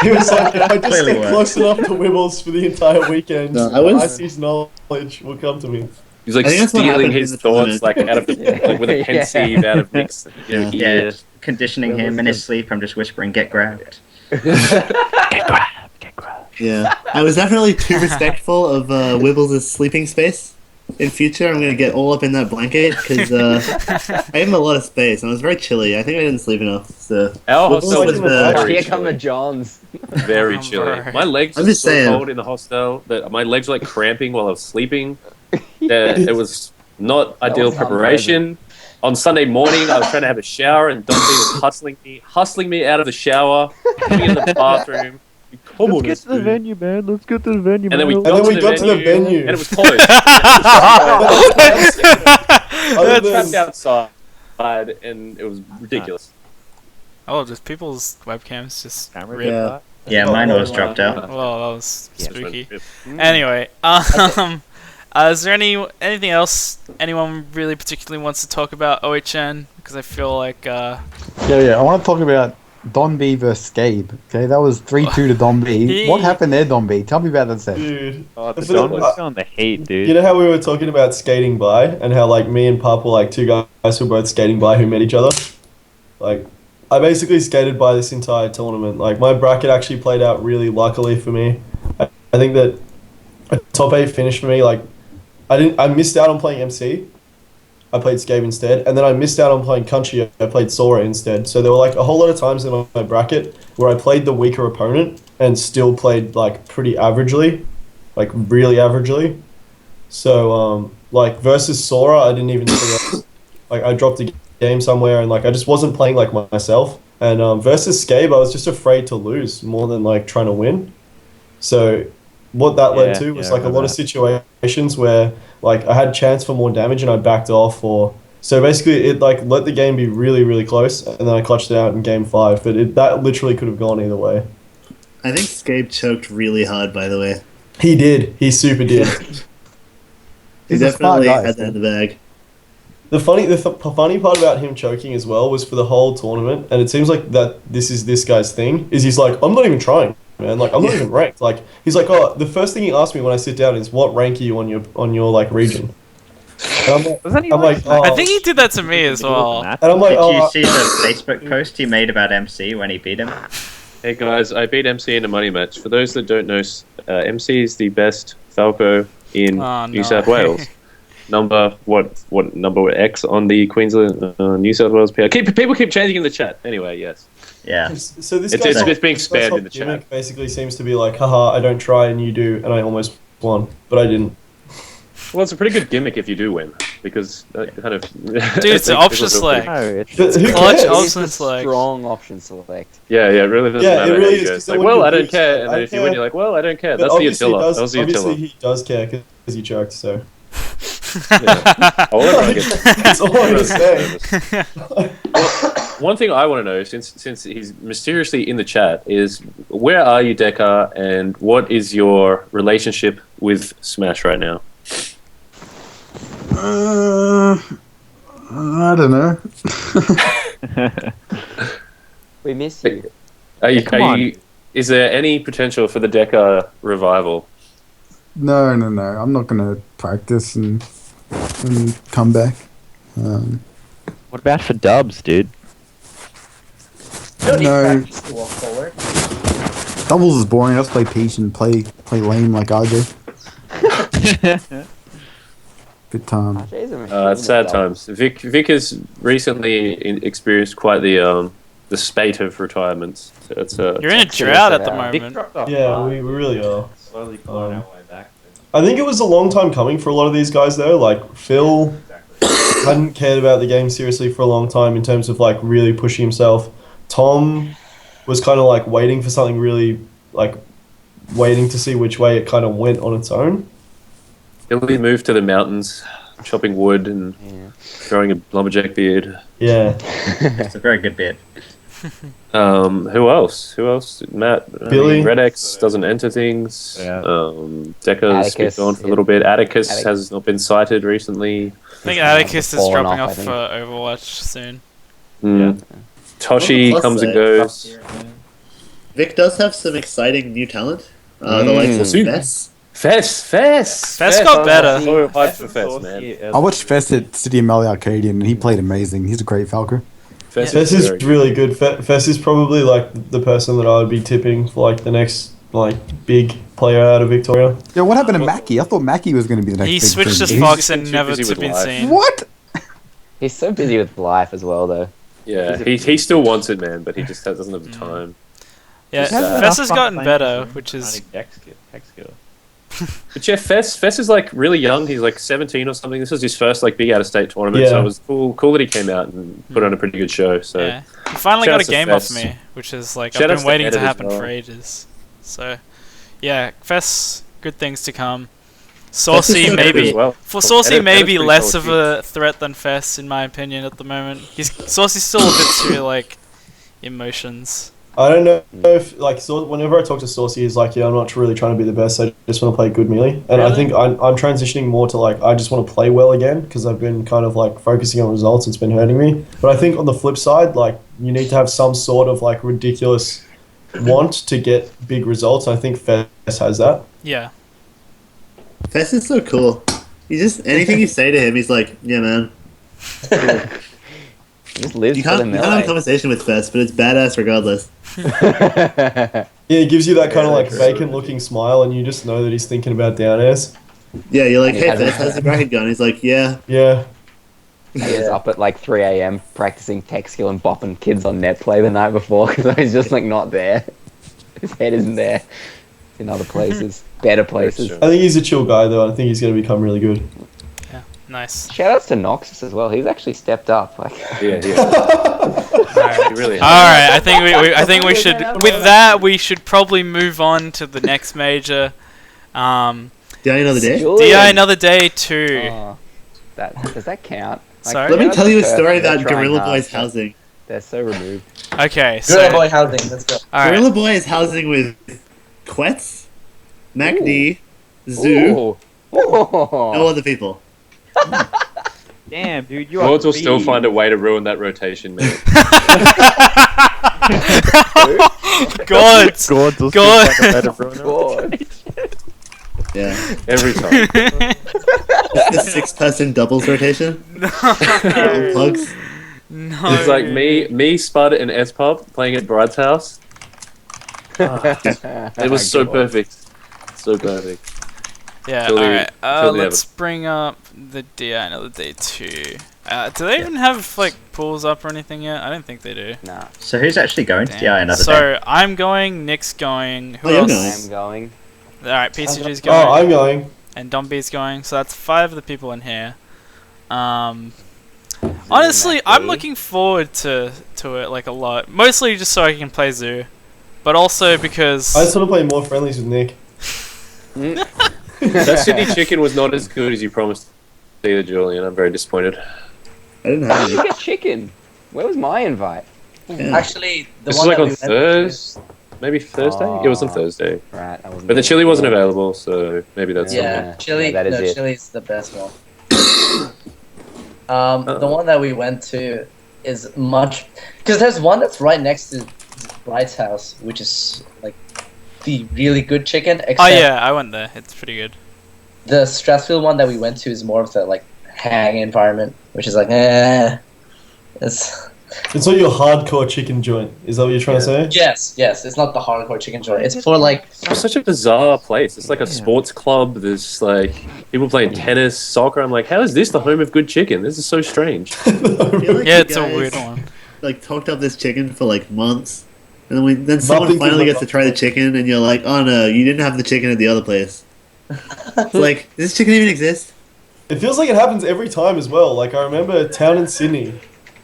He was like, if I just Clearly stay works. close enough to Wibbles for the entire weekend, No, I was- IC's knowledge will come to me. He was like I think that's what stealing happened his in the thoughts tournament. out of the with a pensieve out of Nick's Yeah. Yeah, conditioning him in his sleep. I'm just whispering, "Get grabbed." Yeah. I was definitely too respectful of Wibbles' sleeping space. In future, I'm going to get all up in that blanket, because I gave him a lot of space, and it was very chilly. I think I didn't sleep enough, so... Our Wibbles hostel was was the- very Here come the chilly. Johns. Very Oh, chilly. bro. My legs I'm were just so saying. cold in the hostel that my legs were like cramping while I was sleeping. It was not ideal was preparation. On Sunday morning, I was trying to have a shower, and Dante was hustling me out of the shower, putting me in the bathroom. Come on, Let's get to the SB. venue, man. Let's get to the venue, And then we man. got, then we got to the venue. and it was closed. Other I than- trapped outside, and it was ridiculous. Oh, just people's webcams just Camera rip. Yeah. cut. Yeah, mine always dropped out. Well, that was Yeah, spooky. Mm. Anyway, is there anything else anyone really particularly wants to talk about OHN? Because I feel like Yeah, I want to talk about Don B versus Scabe. Okay, that was 3-2 to Don B. What happened there, Don B? Tell me about that set. Dude, Oh, the For the- Don was on the hate, dude. you know how we were talking about skating by, and how me and Pup were two guys who were both skating by who met each other? I basically skated by this entire tournament. My bracket actually played out really luckily for me. I think that a top 8 finish for me. I missed out on playing MC. I played Scabe instead, and then I missed out on playing Country. I played Sora instead. So there were a whole lot of times in my bracket where I played the weaker opponent and still played pretty averagely, really averagely. So versus Sora, I didn't even see I dropped a game somewhere, and I just wasn't playing like myself. And versus Scabe, I was just afraid to lose more than trying to win. So what that led Yeah, to was yeah, I like a lot remember of situations where like I had chance for more damage and I backed off, or so basically it like let the game be really really close, and then I clutched it out in game 5. But that literally could have gone either way. I think Scape choked really hard, by the way. He did. He super did. He He's a smart definitely guy, had that in the bag. The funny part about him choking as well was for the whole tournament, and it seems like that this is this guy's thing. Is he's like, I'm not even trying, man. Like I'm not even ranked. Like he's like, oh, the first thing he asked me when I sit down is, what rank are you on your like region? And I'm like, Wasn't he I'm like, oh. I think he did that to me as well. And I'm like, Did oh, you see the Facebook post he made about MC when he beat him? Hey guys, I beat MC in a money match. For those that don't know, MC is the best Falco in Oh, New no. South Wales. Number what number X on the Queensland New South Wales PR. People keep changing in the chat. Anyway, yes. Yeah. So this It's guy's being this spammed guy's in the gimmick chat. basically seems to be like, haha, I don't try and you do, and I almost won, but I didn't. Well, it's a pretty good gimmick if you do win, because that kind of Dude, it's an option select. No, it's But who Clutch cares? option It's a select. strong option select. Yeah, it really doesn't Yeah, it matter. really how is, you go. 'cause It's then like, when well, you I don't lose, care, and I then if you win, care. you're like, well, I don't care. But That's the obviously Attila. he does, That was the obviously Attila. he does care because he choked. So Yeah. I want everyone to get- that's all I'm saying. One thing I want to know, since he's mysteriously in the chat, is where are you, Deca, and what is your relationship with Smash right now? I don't know. We miss you. Come on. Is there any potential for the Deca revival? No. I'm not gonna practice and come back. What about for dubs, dude? No, To walk forward. doubles is boring. Let's play Peach and play lame like RJ. Good time. Jay's a machine It's sad at times. Vic has recently experienced quite the spate of retirements. So it's You're in a Check it drought at out. the Vic moment. dropped off Yeah, hard. we really are. Slowly clawing our way back. I think it was a long time coming for a lot of these guys though. Like Phil hadn't cared about the game seriously for a long time in terms of like really pushing himself. Tom was kind of like waiting for something really like waiting to see which way it kind of went on its own. Billy moved to the mountains, chopping wood and Yeah. growing a lumberjack beard. Yeah. It's a very good bit. Who else? Matt. Billy. Red X doesn't enter things. Yeah. Deca's been Atticus, gone for a yeah. little bit. Atticus Attic- has not been cited recently. I think Atticus is Fallen dropping off, I off think. for Overwatch soon. Mm. Toshi Plus comes and side. goes. Vic does have some exciting new talent. The likes of Mm. Fess. Fess got better. So hyped for Fess, man. I watched Fest at City of Melly Arcadian and he played amazing. He's a great Falco. Fess Fess is very good. really good. Fess is probably like the person that I would be tipping for like the next like big player out of Victoria. Yeah, what happened to Mackie? I thought Mackie was going to be the next He big switched thing. to He's Fox just and too never busy to with been life. seen. What? He's so busy with life as well, though. Yeah, he still wants it, man, but he just doesn't have the time. Yeah, Just, Fess has gotten better, which is Tech skill. But yeah, Fess is like really young. He's like 17 or something. This was his first like big out of state tournament, so Yeah. it was cool that he came out and put on a pretty good show. So yeah. He finally Shout got a outs to game off Fess. me, which is like Shout I've outs been to waiting Ed to as happen well. for ages. So yeah, Fess, good things to come. Saucy Ed maybe as well. for Saucy Ed- maybe Ed's pretty less solid of a threat than Fess in my opinion at the moment. Saucy's still a bit too like emotions. I don't know if like whenever I talk to Saucy, he's like, yeah, I'm not really trying to be the best. I just want to play good melee, and I Really? think I'm transitioning more to like I just want to play well again because I've been kind of like focusing on results. It's been hurting me. But I think on the flip side, like you need to have some sort of like ridiculous want to get big results. I think Fess has that. Yeah. Fess is so cool. He just anything you say to him, he's like, yeah, man. He just lives You for the can't have a melee. conversation with Fess, but it's badass regardless. Yeah, it gives you that kind of Yeah, like true. vacant looking smile, and you just know that he's thinking about down airs. Yeah, you're like, He hey, hasn't- Fess, how's the bracket going? He's like, yeah. Yeah. He was up at like 3 a.m. practicing tech skill and bopping kids on net play the night before because I was just like not there. His head isn't there. It's in other places, better places. Sure. I think he's a chill guy though. I think he's going to become really good. Nice. Shout outs to Noxus as well. He's actually stepped up. Like, Yeah. He really has. All right, I think we should. With that, we should probably move on to the next major. DI another day? DI another day 2. Oh, does that count? Sorry? Let me tell you a story they're about trying Gorilla hard, Boy's but housing. They're so removed. Okay, so Gorilla Boy housing. Let's go. alright. Gorilla Boy is housing with Quetz, MacD, Zoo, Ooh. Oh. no other people. Damn, dude, you are. Lords will still greedy. find a way to ruin that rotation, man. God! Gourds will God. still find a better ruiner. God. Yeah. Every time. The 6-person doubles rotation. Double plugs. No. It's like me, Spud, and S-Pub playing at Brad's house. It was so perfect. So perfect. Yeah, Till the- alright. till the Let's bring up the DI another day 2. Do they even have, like, pools up or anything yet? I don't think they do. Nah, So who's actually going to Damn. DI another day? So, I'm going, Nick's going, who Oh, you're else? going. I'm going. Alright, PCG's Oh, going, I'm going. and Domby's going, so that's 5 of the people in here. Honestly, I'm looking forward to it, like, a lot. Mostly just so I can play Zoo. But also because... I just want to play more friendlies with Nick. That Sydney chicken was not as good as you promised either, Julian. I'm very disappointed. I didn't How have did you any. get chicken? Where was my invite? Yeah. Actually, the This one is like that on we went to- Thursday? Maybe Thursday? It was on Oh. Thursday. Right, I wasn't. But the chili wasn't available, so maybe that's Yeah, Yeah, chili. that is no, it. chili's the best one. The one that we went to is much because there's one that's right next to Bride's house, which is like the really good chicken. Except Oh yeah, I went there. It's pretty good. the Strathfield one that we went to is more of the like hang environment, which is like It's not your hardcore chicken joint. Is that what you're trying to say? yes, it's not the hardcore chicken joint. It's for like It's such a bizarre place. It's like a sports club. There's like people playing tennis, soccer. I'm like, how is this the home of good chicken? This is so strange. I feel like Yeah, you it's a guys, weird one. Like talked up this chicken for like months, and then someone Nothing finally good gets to try the chicken, and you're like, oh no, you didn't have the chicken at the other place. It's like, does this chicken even exist? It feels like it happens every time as well. Like I remember Town in Sydney.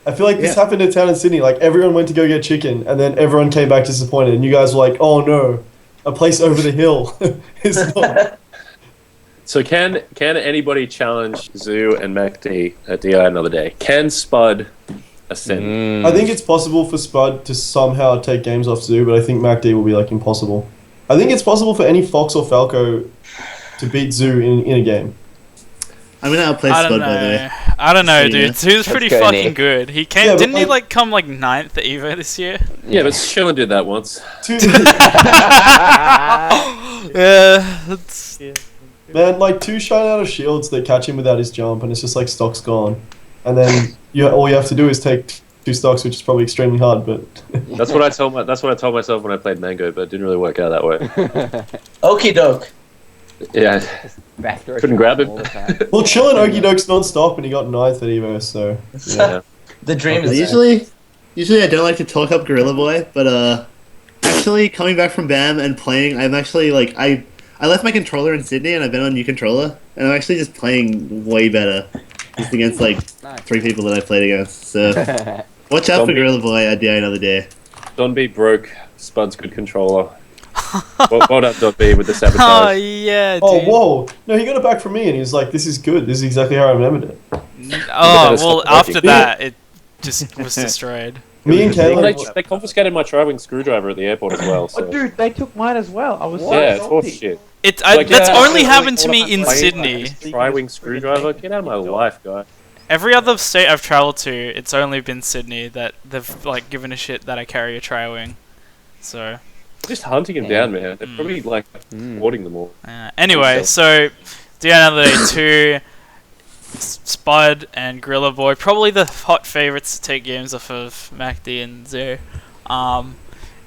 I feel like this Yeah. happened in Town in Sydney. Like everyone went to go get chicken, and then everyone came back disappointed. And you guys were like, "Oh no, a place over the hill is not." So can anybody challenge Zoo and MacD at DI another day? Can Spud ascend? I think it's possible for Spud to somehow take games off Zoo, but I think MacD will be like impossible. I think it's possible for any Fox or Falco to beat Zoo in a game. I'm gonna outplay I Spud, don't by the way. know. I don't know, Yeah. dude. Zoo's pretty go, fucking Nick. good. He came. Yeah, but Didn't he like- like come like 9th at Evo this year? Yeah, but Shillen did that once. Two, Yeah, that's man, like 2 shine out of shields that catch him without his jump, and it's just like stock's gone. And then all you have to do is take 2 stocks, which is probably extremely hard. But That's what I told myself when I played Mango, but it didn't really work out that way. okie doke. Yeah, Backdoor Couldn't grab him. all the time. well, chilling Okie Dokes non-stop, and he got 9th at Evo. So yeah. The dream is Usually I don't like to talk up Gorilla Boy, but actually coming back from BAM and playing, I'm actually like I left my controller in Sydney and I've been on new controller, and I'm actually just playing way better just against like Nice. 3 people that I played against. So watch out for Gorilla Boy at DI another day. Don B broke Spud's good controller. well done, Don B, with the oh sabotage. yeah, dude. oh whoa, no, he got it back from me, and he was like, "This is good. This is exactly how I remembered it." Oh it's well, not after working. that it just was destroyed. Me and Well, Caitlin. they confiscated my tri-wing screwdriver at the airport as well. So. Oh, dude, they took mine as well. I was so Yeah, it's salty. horse shit. That's only yeah, happened to all me of in my Sydney. Tri-wing screwdriver? Get out of my life, guy. Every other state I've traveled to, it's only been Sydney that they've like given a shit that I carry a tri-wing. So Just hunting him down, man. They're probably like warding them all. anyway, so do another day 2. Spud and Gorilla Boy, probably the hot favorites to take games off of MacD and Zoo.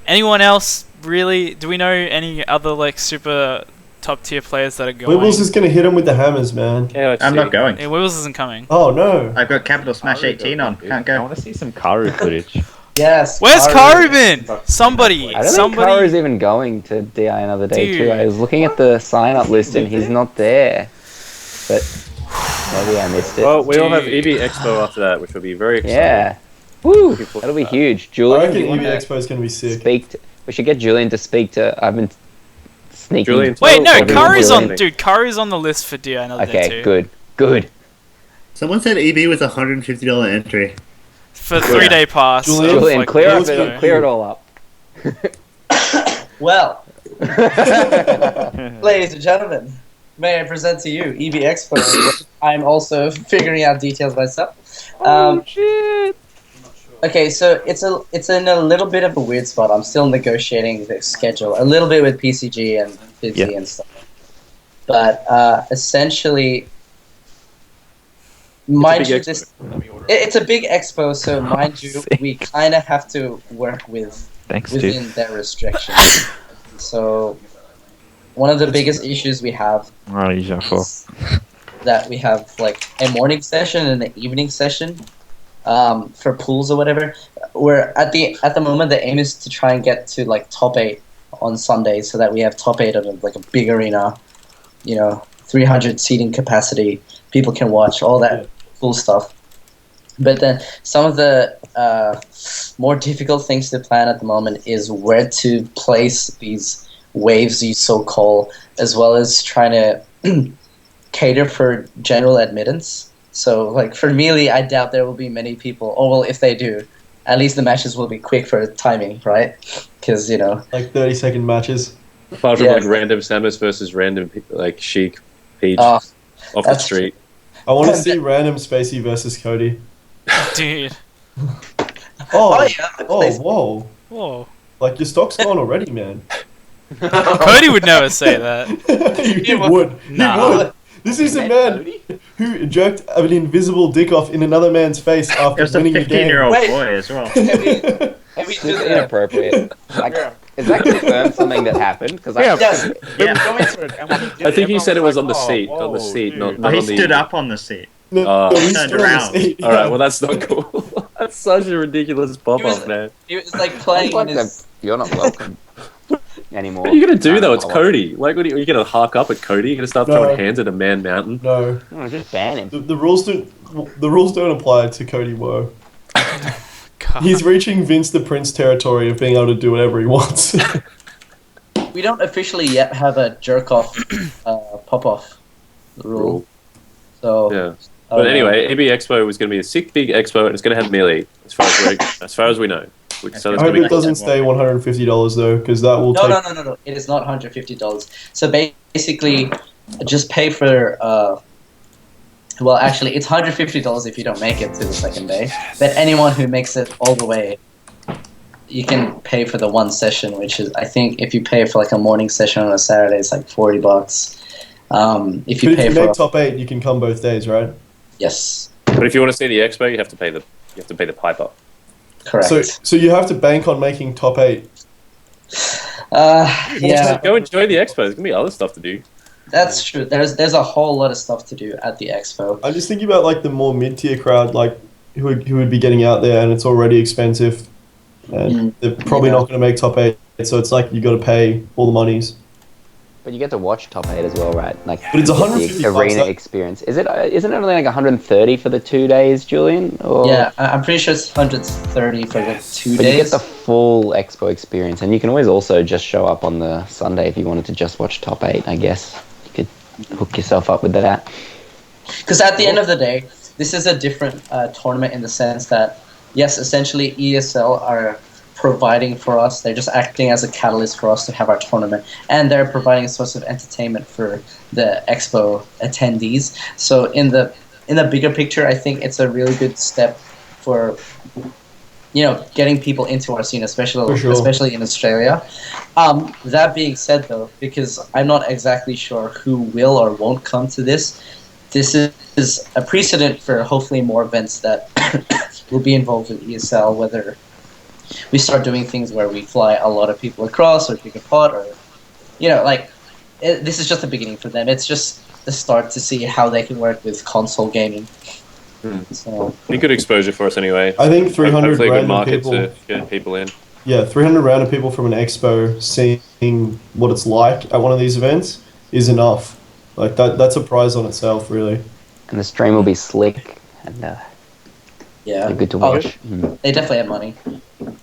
Anyone else really? Do we know any other like super top tier players that are going? Wibbles is gonna hit him with the hammers, man. I'm not going. Yeah, Wibbles isn't coming. Oh no. I've got Capital Smash 18 on. Can't I go. want to see some Karu footage. yes. Where's Karu. Karu been? Somebody, I don't think somebody. Karu's even going to DI another day Dude. too. I was looking at the sign-up list and he's not there. But maybe I missed it. Well, we all have Dude. EV Expo after that, which will be very exciting. Yeah. Woo! That'll be huge. I Julian, reckon do you EV wanna Expo is gonna be sick. speak to, we should get Julian to speak to. I've been Sneaky. Julian, Wait, no, everyone Curry's what you on. think. Dude, Curry's on the list for DI another day Okay, too. good. Someone said EB was $150 entry. For 3-day pass. Julian, of, Julian, like, clear let's it, go. clear it all up. Well, ladies and gentlemen, may I present to you EB Expo? Where I'm also figuring out details myself. Shit. Okay, so it's in a little bit of a weird spot. I'm still negotiating the schedule a little bit with PCG and Fibsy and stuff. But essentially, mind big you, expo. it's a big expo. So mind you, we kind of have to work Thanks, within dude. their restrictions. So one of the biggest issues we have Oh, usual for. is that we have like a morning session and an evening session. For pools or whatever, where at the moment the aim is to try and get to like top 8 on Sunday, so that we have top 8 of like a big arena, 300 seating capacity, people can watch all that cool stuff. But then some of the more difficult things to plan at the moment is where to place these waves, you so call, as well as trying to cater for general admittance. So, like, for Melee, I doubt there will be many people. Or, well, if they do, at least the matches will be quick for timing, right? Because, Like 30-second matches. Apart from Yeah. like random Samus versus random like Sheik, Peach Oh, off the that's street. I want to see random Spacey versus Cody. Dude. Oh, yeah. Whoa. Whoa. Like, your stock's gone already, man. Cody would never say that. He would. Nah. He would. This is a man who jerked an invisible dick off in another man's face It after was a winning the game. 15-year-old Wait. boy as well. Can we do It's the... inappropriate. Like, is that confirmed something that happened? Because Yes. Yeah. I think he said it was on the seat, not Oh, he on the. stood up on the seat. No, Oh. no, he Turned stood on the around. seat. All right, well that's not cool. That's such a ridiculous pop He was- off, man. It was like playing like in his... you're not welcome anymore. What are you gonna do though? It's Follow. Cody. Like, what are you gonna hark up at Cody? You're gonna start No. throwing hands at a man mountain? No, No, just ban him. the rules don't apply to Cody Woe. God. He's reaching Vince the Prince territory of being able to do whatever he wants. We don't officially yet have a jerk-off pop-off rule. So... Yeah. I But don't know. anyway, AB Expo was going to be a sick big expo, and it's going to have Melee, as far as we know. So that's I going hope to it be doesn't stay $150 though, because that will No, take. no. It is not $150. So basically, just pay for. Well, actually, it's $150 if you don't make it to the second day. But anyone who makes it all the way, you can pay for the one session, which is, I think, if you pay for like a morning session on a Saturday, it's like $40. If you But pay if you for make top 8, you can come both days, right? yes, But if you want to see the expo, you have to pay the piper. correct. So you have to bank on making top 8. Yeah, Go enjoy the expo. There's going to be other stuff to do. that's true. There's a whole lot of stuff to do at the expo. I'm just thinking about like the more mid-tier crowd, like who would be getting out there, and it's already expensive, and they're probably Yeah. not going to make top 8. So it's like you got to pay all the monies. But you get to watch top 8 as well, right? Like, But it's you get $150 the arena that- experience. Isn't it only like 130 for the 2 days, Julian? Or... Yeah, I'm pretty sure it's 130 for the 2 But you get days. the full expo experience, and you can always also just show up on the Sunday if you wanted to just watch top 8. I guess you could hook yourself up with that. Because at the end of the day, this is a different tournament in the sense that, yes, essentially ESL are providing for us. They're just acting as a catalyst for us to have our tournament, and they're providing a source of entertainment for the expo attendees. So in the bigger picture, I think it's a really good step for getting people into our scene, For sure. especially in Australia. That being said, though, because I'm not exactly sure who will or won't come to this, this is a precedent for hopefully more events that will be involved with ESL, whether we start doing things where we fly a lot of people across or pick a pot, or this is just the beginning for them. It's just the start to see how they can work with console gaming. So Be good exposure for us anyway. I think 300 Hopefully a good random market people. to get people in. Yeah, 300 random people from an expo seeing what it's like at one of these events is enough. Like that's a prize on itself, really. And the stream will be slick and yeah, good to Oh, watch. Mm. they definitely have money.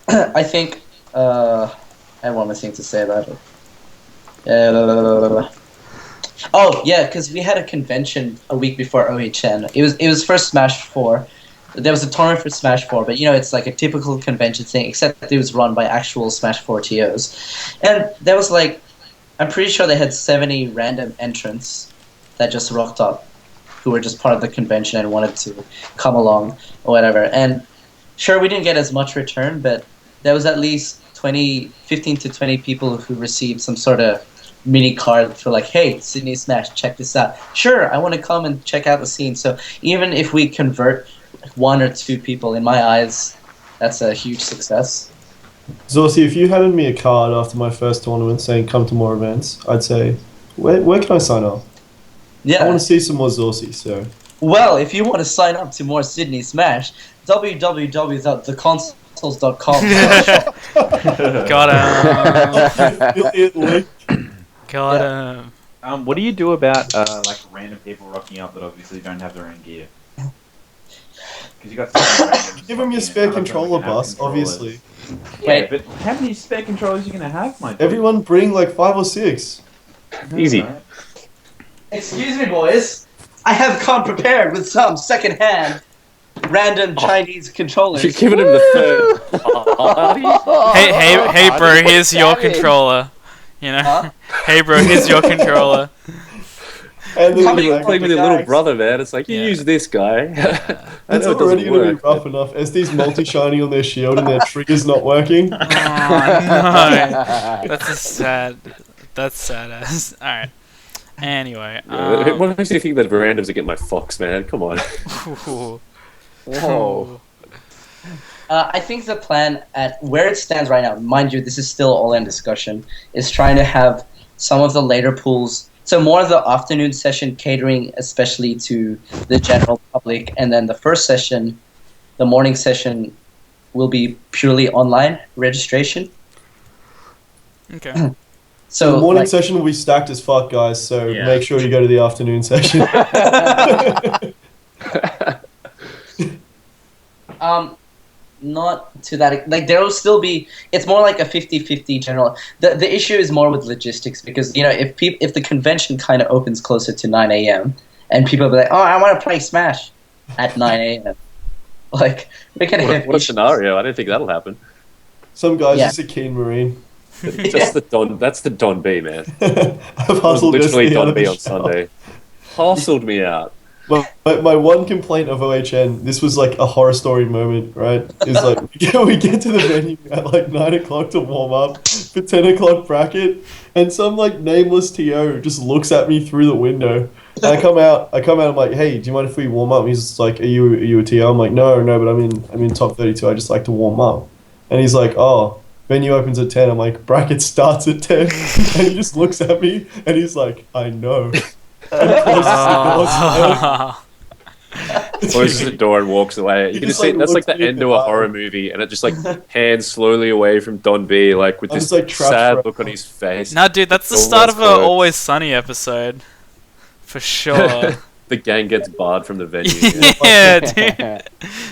I think I have one more thing to say about it. Oh yeah, because we had a convention a week before OHN. It was for Smash 4. There was a tournament for Smash 4, but it's like a typical convention thing, except that it was run by actual Smash 4 TOs. And there was like, I'm pretty sure they had 70 random entrants that just rocked up, who were just part of the convention and wanted to come along or whatever. And sure, we didn't get as much return, but there was at least 15 to 20 people who received some sort of mini card for like, hey, Sydney Smash, check this out. Sure, I want to come and check out the scene. So even if we convert one or two people, in my eyes, that's a huge success. Zorsi, if you handed me a card after my first tournament saying come to more events, I'd say, where can I sign up? Yeah. I want to see some more Zorsi, so... Well, if you want to sign up to more Sydney Smash, www.theconsoles.com. Got him. Affiliate link. Got him. What do you do about like random people rocking up that obviously don't have their own gear? Because you got some randoms Give him your rocking spare in, none of them controller have bus, controllers. obviously. Yeah, Wait. but how many spare controllers are you gonna have, my dude? Everyone bring like 5 or 6. Easy. Right. Excuse me, boys. I have come prepared with some second-hand random Chinese controllers. You're giving him the third party? Hey, bro, here's your controller. You know? Huh? Hey, bro, here's your controller. And then Coming like, Playing with your little guys. brother, man. It's like, you Yeah. use this guy. I it's know it already doesn't going to be work. rough enough. SD's multi-shining on their shield and their trigger's not working. Oh, no. That's sad as. Alright. Anyway. What makes you think that verandas are getting my fox, man? Come on. Whoa. I think the plan at where it stands right now, mind you, this is still all in discussion, is trying to have some of the later pools, so more of the afternoon session catering especially to the general public, and then the first session, the morning session, will be purely online registration. Okay. So the So morning like, session will be stacked as fuck, guys, so Yeah. make sure you go to the afternoon session. not to that, like there will still be, it's more like a 50-50 general. The issue is more with logistics, because if the convention kind of opens closer to 9 a.m. and people be like, oh, I want to play Smash at 9 a.m. like we're gonna have What a issues. scenario. I don't think that'll happen. Some guy's Yeah. just a keen marine. That's the Don B, man. I've Was hustled literally SD out Don of B the on shower. Sunday. Hustled me out. My one complaint of OHN, this was like a horror story moment, right? Is like we get to the venue at like 9 o'clock to warm up for 10 o'clock bracket, and some like nameless TO just looks at me through the window. And I come out, I'm like, hey, do you mind if we warm up? And he's just like, are you a TO? I'm like, no, but I'm in top 32. I just like to warm up. And he's like, oh, venue opens at 10. I'm like, bracket starts at 10. And he just looks at me and he's like, I know. And closes the doors. Closes the door and walks away. You can just, just see like, that's like looks the at me end in to the a eye. horror movie, and it just like pans slowly away from Don B, like with I'm this just, like, trapped sad forever. look on his face. Nah, dude, that's the All start of was a closed. Always Sunny episode. For sure. The gang gets barred from the venue. Yeah, dude.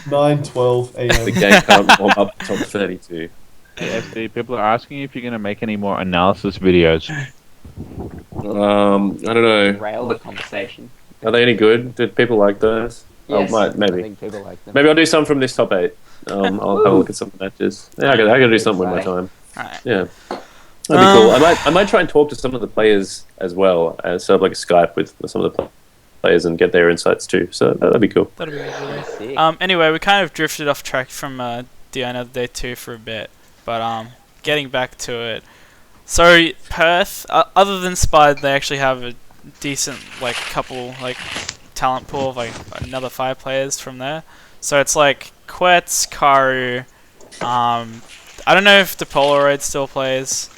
9:12 The a.m. gang can't warm up top 32. Hey, FD, people are asking if you're gonna make any more analysis videos. I don't know. Rail the conversation. Are they any good? Did people like those? Yes, Oh, I maybe. think people like them. Maybe I'll do some from this top 8. I'll have a look at some of the matches. Yeah, I gotta do something with my time. Alright. Yeah. That'd be cool. I might try and talk to some of the players as well, set up like a Skype with some of the players and get their insights too. So that'd be cool. That'll be good. Sick. Anyway, we kind of drifted off track from the other day 2 for a bit, but getting back to it. So Perth, other than Spide, they actually have a decent like couple like talent pool of like another 5 players from there. So it's like Quetz, Karu. I don't know if the Polaroid still plays.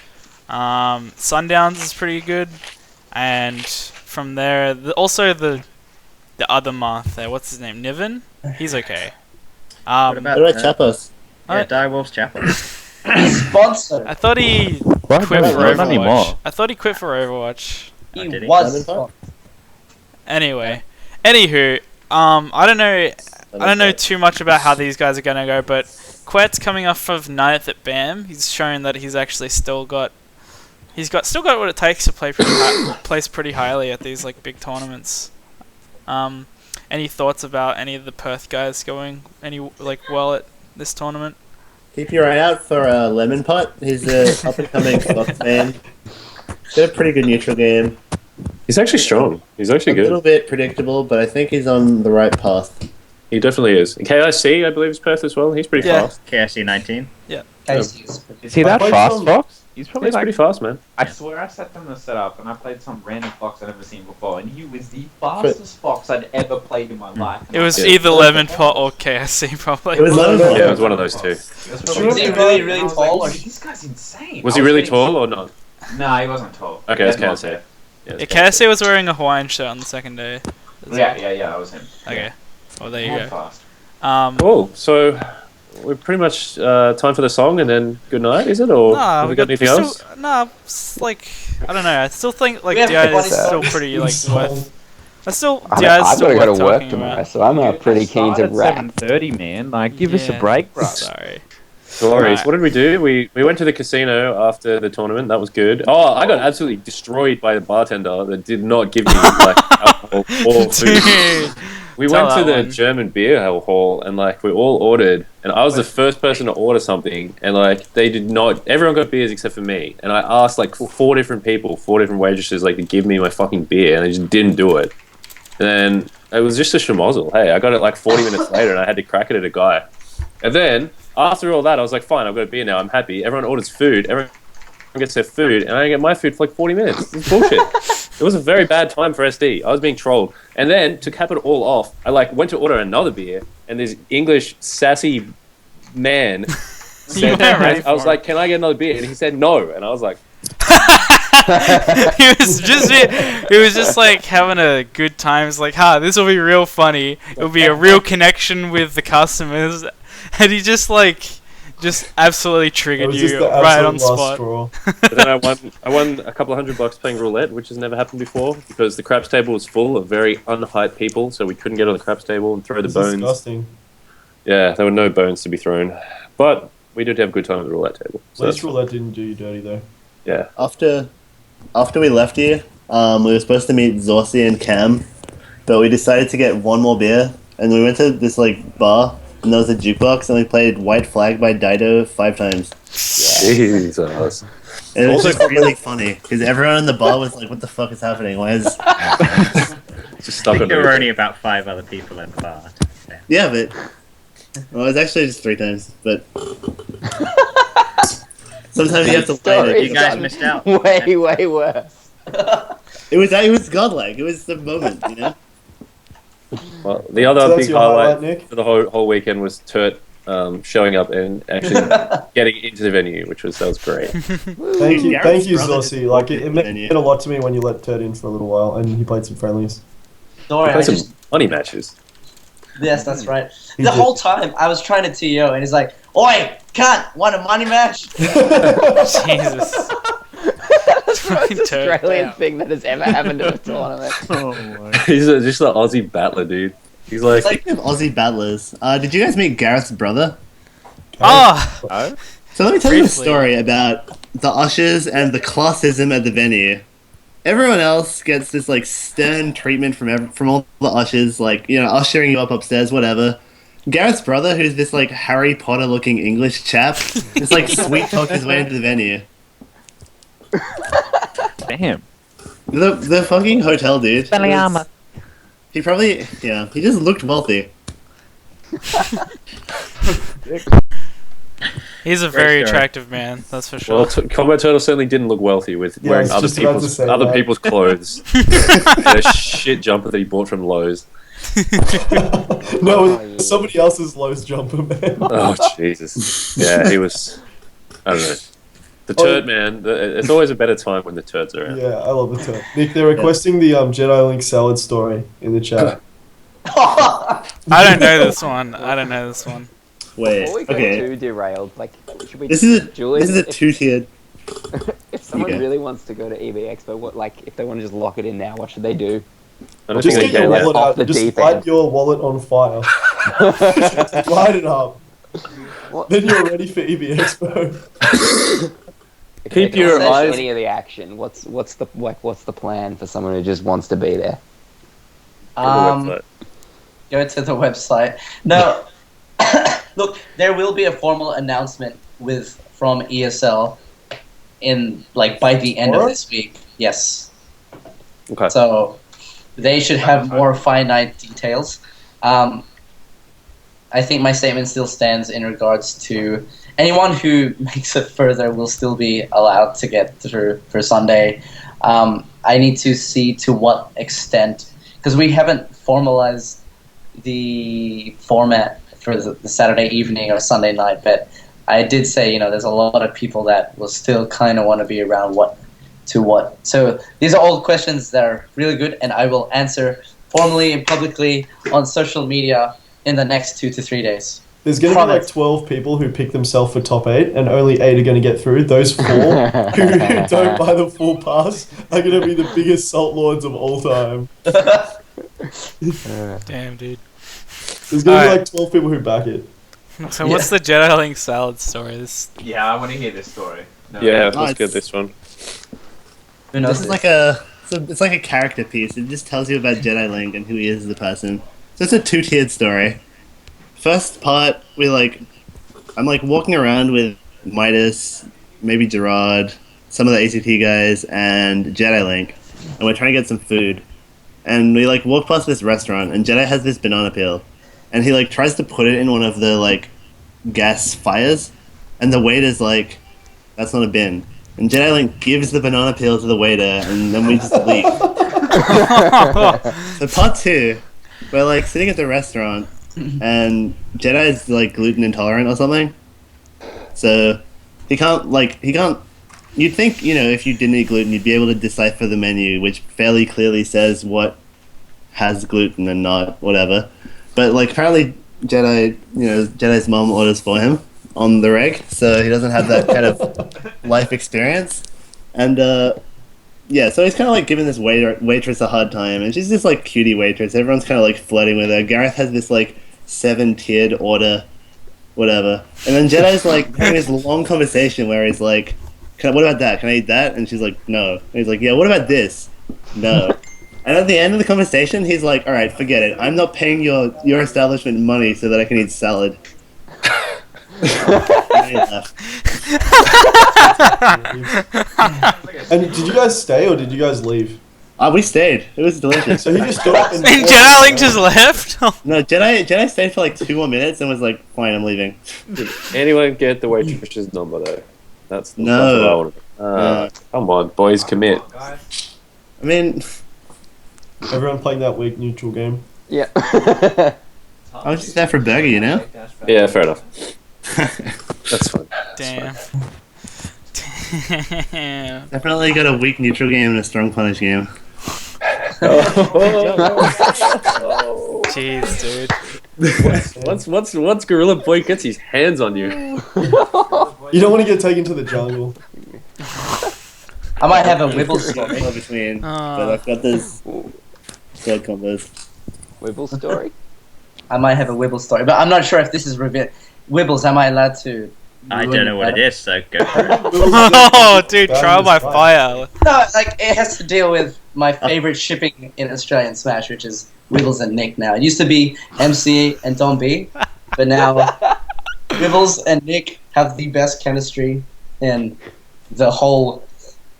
Sundowns is pretty good, and from there, also the other Marth there. What's his name? Niven. He's okay. What about What about Chapas? yeah, Direwolf's Chapel? He's sponsored. I thought he What? quit No, for not Overwatch. anymore. I thought he quit for Overwatch. He did he? was. Diamond Anyway, anywho, I don't know too much about how these guys are gonna go, but Quet's coming off of 9th at BAM. He's shown that he's actually still got he's still got what it takes to play place pretty highly at these like big tournaments. Any thoughts about any of the Perth guys going well at this tournament? Keep your eye out for Lemon Pot. He's an up-and-coming Fox man. He's got a pretty good neutral game. He's actually strong. He's actually A good. little bit predictable, but I think he's on the right path. He definitely is. KIC, I believe, is Perth as well. He's pretty fast. KSC 19. Is he that played fast, some- Fox? He's probably He's pretty fast, man. I swear I sat them the setup and I played some random Fox I'd never seen before, and he was the fastest Fox I'd ever played in my life. It was Yeah. either Lemon Pot or KSC probably. It was Lemon Pot. Yeah, it was one of those two. Is he really, really tall? Or... This guy's insane. Was he really tall or not? No, he wasn't tall. Okay, that's KIC. Yeah, Yeah, it's KSC was wearing a Hawaiian shirt on the second day. Yeah, that was him. Okay. Well, there you More go. fast. Cool. So we're pretty much time for the song and then good night, is it? Or have we got anything else? Nah, it's like I don't know. I still think like We have DI is funny still songs. pretty like worth. I still I've DI is got still to go worth to work talking tomorrow, about. so I'm pretty keen to wrap. 7:30, man. Like, give us a Yeah, break, bro. Sorry. Glories. Right. What did we do? We went to the casino after the tournament. That was good. Oh, I got absolutely destroyed by the bartender that did not give me like alcohol or food. Dude. We Tell went to that the one. German beer hall and like we all ordered, and I was the first person to order something, and like they did not. Everyone got beers except for me, and I asked like four different people, four different waitresses, like to give me my fucking beer, and they just didn't do it. And then it was just a schmozzle. Hey, I got it like 40 minutes later, and I had to crack it at a guy. And then after all that, I was like, fine, I've got a beer now. I'm happy. Everyone orders food. Everyone gets their food, and I get my food for like 40 minutes. It's bullshit. It was a very bad time for SD. I was being trolled. And then to cap it all off, I like went to order another beer, and this English sassy man said, weren't ready I was for it. like, "Can I get another beer?" And he said no, and I was like, he was just like having a good time. He's like, this will be real funny. It'll be a real connection with the customers. And he just absolutely It triggered was just you the right on absolute last spot. straw. But then I won a couple $100 playing roulette, which has never happened before because the craps table was full of very unhyped people, so we couldn't get on the craps table and throw the It's bones. disgusting. Yeah, there were no bones to be thrown, but we did have a good time at the roulette table. At So least that's roulette didn't do you dirty though. yeah. After we left here, we were supposed to meet Zorsi and Cam, but we decided to get one more beer, and we went to this like bar, and there was a jukebox, and we played White Flag by Dido 5 times. Jesus. And it was Also- just really funny because everyone in the bar was like, "What the fuck is happening? Why is?" Just I stuck think on there were the only about 5 other people in the bar. Yeah, but well, it was actually just 3 times. But sometimes you have to light Story. it. You guys missed out. Way worse. It was godlike. It was the moment, you know. Well, the other So that's big your highlight highlight, Nick? for the whole weekend was Turt showing up and actually getting into the venue, that was great. Thank you, Garrett's brother Zossi. just Like it venue. meant a lot to me when you let Ted in for a little while, and he played some friendlies. Don't worry, Play I some just money matches. yes, that's right. He The did. whole time I was trying to TO, and he's like, "Oi, cunt, want a money match?" Jesus. That's the most Fucking turd. Australian thing that has ever happened to a tournament. He's just the Aussie battler, dude. He's like, Speaking of Aussie battlers, did you guys meet Garrett's brother? Oh, So let me tell you a Briefly. story about the ushers and the classism at the venue. Everyone else gets this like stern treatment from all the ushers, like ushering you up upstairs, whatever. Garrett's brother, who's this like Harry Potter looking English chap, just like sweet talk his way into the venue. Damn. The fucking hotel dude. He probably he just looked wealthy. he's a Great very story. attractive man. That's for sure. well, Combat Turtle certainly didn't look wealthy with Yeah, I wearing was just about to say other that. people's clothes and a shit jumper that he bought from Lowe's. No, it was somebody else's Lowe's jumper, man. Oh Jesus! Yeah, he was. I don't know. The turd man. It's always a better time when the turds are around. Yeah, I love the Ted. Nick, they're requesting the Jedi Link salad story in the chat. I don't know this one. Wait, Before we go okay. too derailed, like, should we? This is Julian, a two-tiered. if someone Okay. really wants to go to EB Expo, if they want to just lock it in now, what should they do? I don't Just think get they your get that. wallet off out. the Just deep light end. your wallet on fire. Light it up. What? Then you're ready for EB Expo. If Keep they your can't see eyes- any of the action. What's the plan for someone who just wants to be there? Go to the website. No, look, there will be a formal announcement from ESL by the end of this week. Yes. Okay. So they should have more finite details. I think my statement still stands in regards to anyone who makes it further will still be allowed to get through for Sunday. I need to see to what extent, because we haven't formalized the format for the Saturday evening or Sunday night, but I did say, there's a lot of people that will still kind of want to be around what. So these are all questions that are really good, and I will answer formally and publicly on social media in the next 2 to 3 days. There's going to be like 12 people who pick themselves for top 8, and only 8 are going to get through. Those 4 who don't buy the full pass are going to be the biggest salt lords of all time. Damn, dude. There's going to be like 12 people who back it. So what's the Jedi Link salad story? Yeah, I want to hear this story. No. Yeah, Oh, let's it's- get this one. Who knows This is like it's like a character piece. It just tells you about Jedi Link and who he is as a person. So it's a 2-tiered story. First part, I'm walking around with Midas, maybe Gerard, some of the ACT guys, and Jedi Link, and we're trying to get some food. And we walk past this restaurant, and Jedi has this banana peel, and he tries to put it in one of the gas fires, and the waiter's like, "That's not a bin." And Jedi Link gives the banana peel to the waiter, and then we just leave. So part 2, we're sitting at the restaurant, and Jedi's gluten intolerant or something. So he can't. You'd think, if you didn't eat gluten, you'd be able to decipher the menu, which fairly clearly says what has gluten and not, whatever. But apparently Jedi's mom orders for him on the reg, so he doesn't have that kind of life experience. And so he's kind of giving this waitress a hard time, and she's this cutie waitress. Everyone's kind of flirting with her. Gareth has this 7-tiered order, whatever. And then Jedi's having this long conversation where he's what about that? Can I eat that? And she's like, no. And he's like, yeah, what about this? No. And at the end of the conversation, he's like, all right, forget it. I'm not paying your establishment money so that I can eat salad. And he left. And did you guys stay or did you guys leave? We stayed. It was delicious. So he just got up and... And Jedi Link just left? No, Jedi stayed for 2 more minutes and was like, fine, I'm leaving. Did anyone get the waitress's number though? That's No. what I wanted. Come on, boys, commit. I mean, Everyone playing that weak neutral game. Yeah. I was just there for a burger, Yeah, fair enough. That's fine. Damn. Damn. Definitely got a weak neutral game and a strong punish game. Jeez, dude. Once Gorilla Boy gets his hands on you. You don't want to get taken to the jungle. I might have a Wibble story. Between, but I've got this sword combos. Wibble story? I might have a Wibble story, but I'm not sure if this is Wibbles. Am I allowed to? I don't know what it is, so go for it. Oh, dude, trial by fire. No, it has to deal with my favorite shipping in Australian Smash, which is Wibbles and Nick now. It used to be MC and Don B, but now Wibbles and Nick have the best chemistry in the whole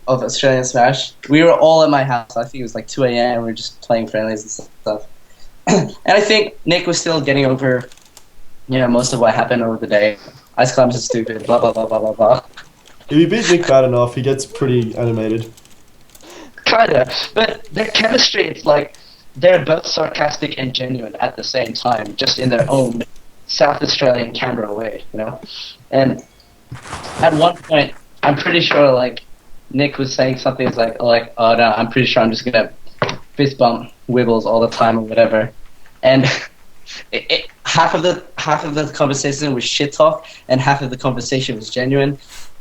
of Australian Smash. We were all at my house. I think it was 2 a.m. We were just playing friendlies and stuff. And I think Nick was still getting over, most of what happened over the day. Ice climbs are stupid, blah, blah, blah, blah, blah, blah. If you beat Nick bad enough, he gets pretty animated. Kinda, but their chemistry, it's they're both sarcastic and genuine at the same time, just in their own South Australian Canberra way, And at one point, I'm pretty sure, Nick was saying something oh no, I'm pretty sure I'm just gonna fist bump Wibbles all the time or whatever. And half of the conversation was shit talk, and half of the conversation was genuine.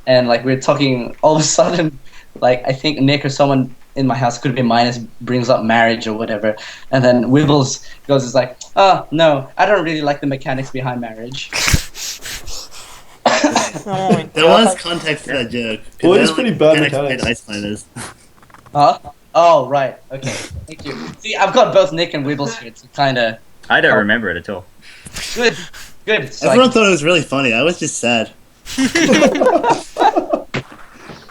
And we were talking, all of a sudden, I think Nick or someone in my house, could have been Minus, brings up marriage or whatever, and then Wibbles goes oh no, I don't really like the mechanics behind marriage. Oh my There was context to that joke. Well, it is I pretty don't bad like mechanics. ice climbers. Huh? Oh, right. Okay. Thank you. See, I've got both Nick and Wibbles here to kind of... I don't remember it at all. Good. Good. So Everyone thought it was really funny. I was just sad.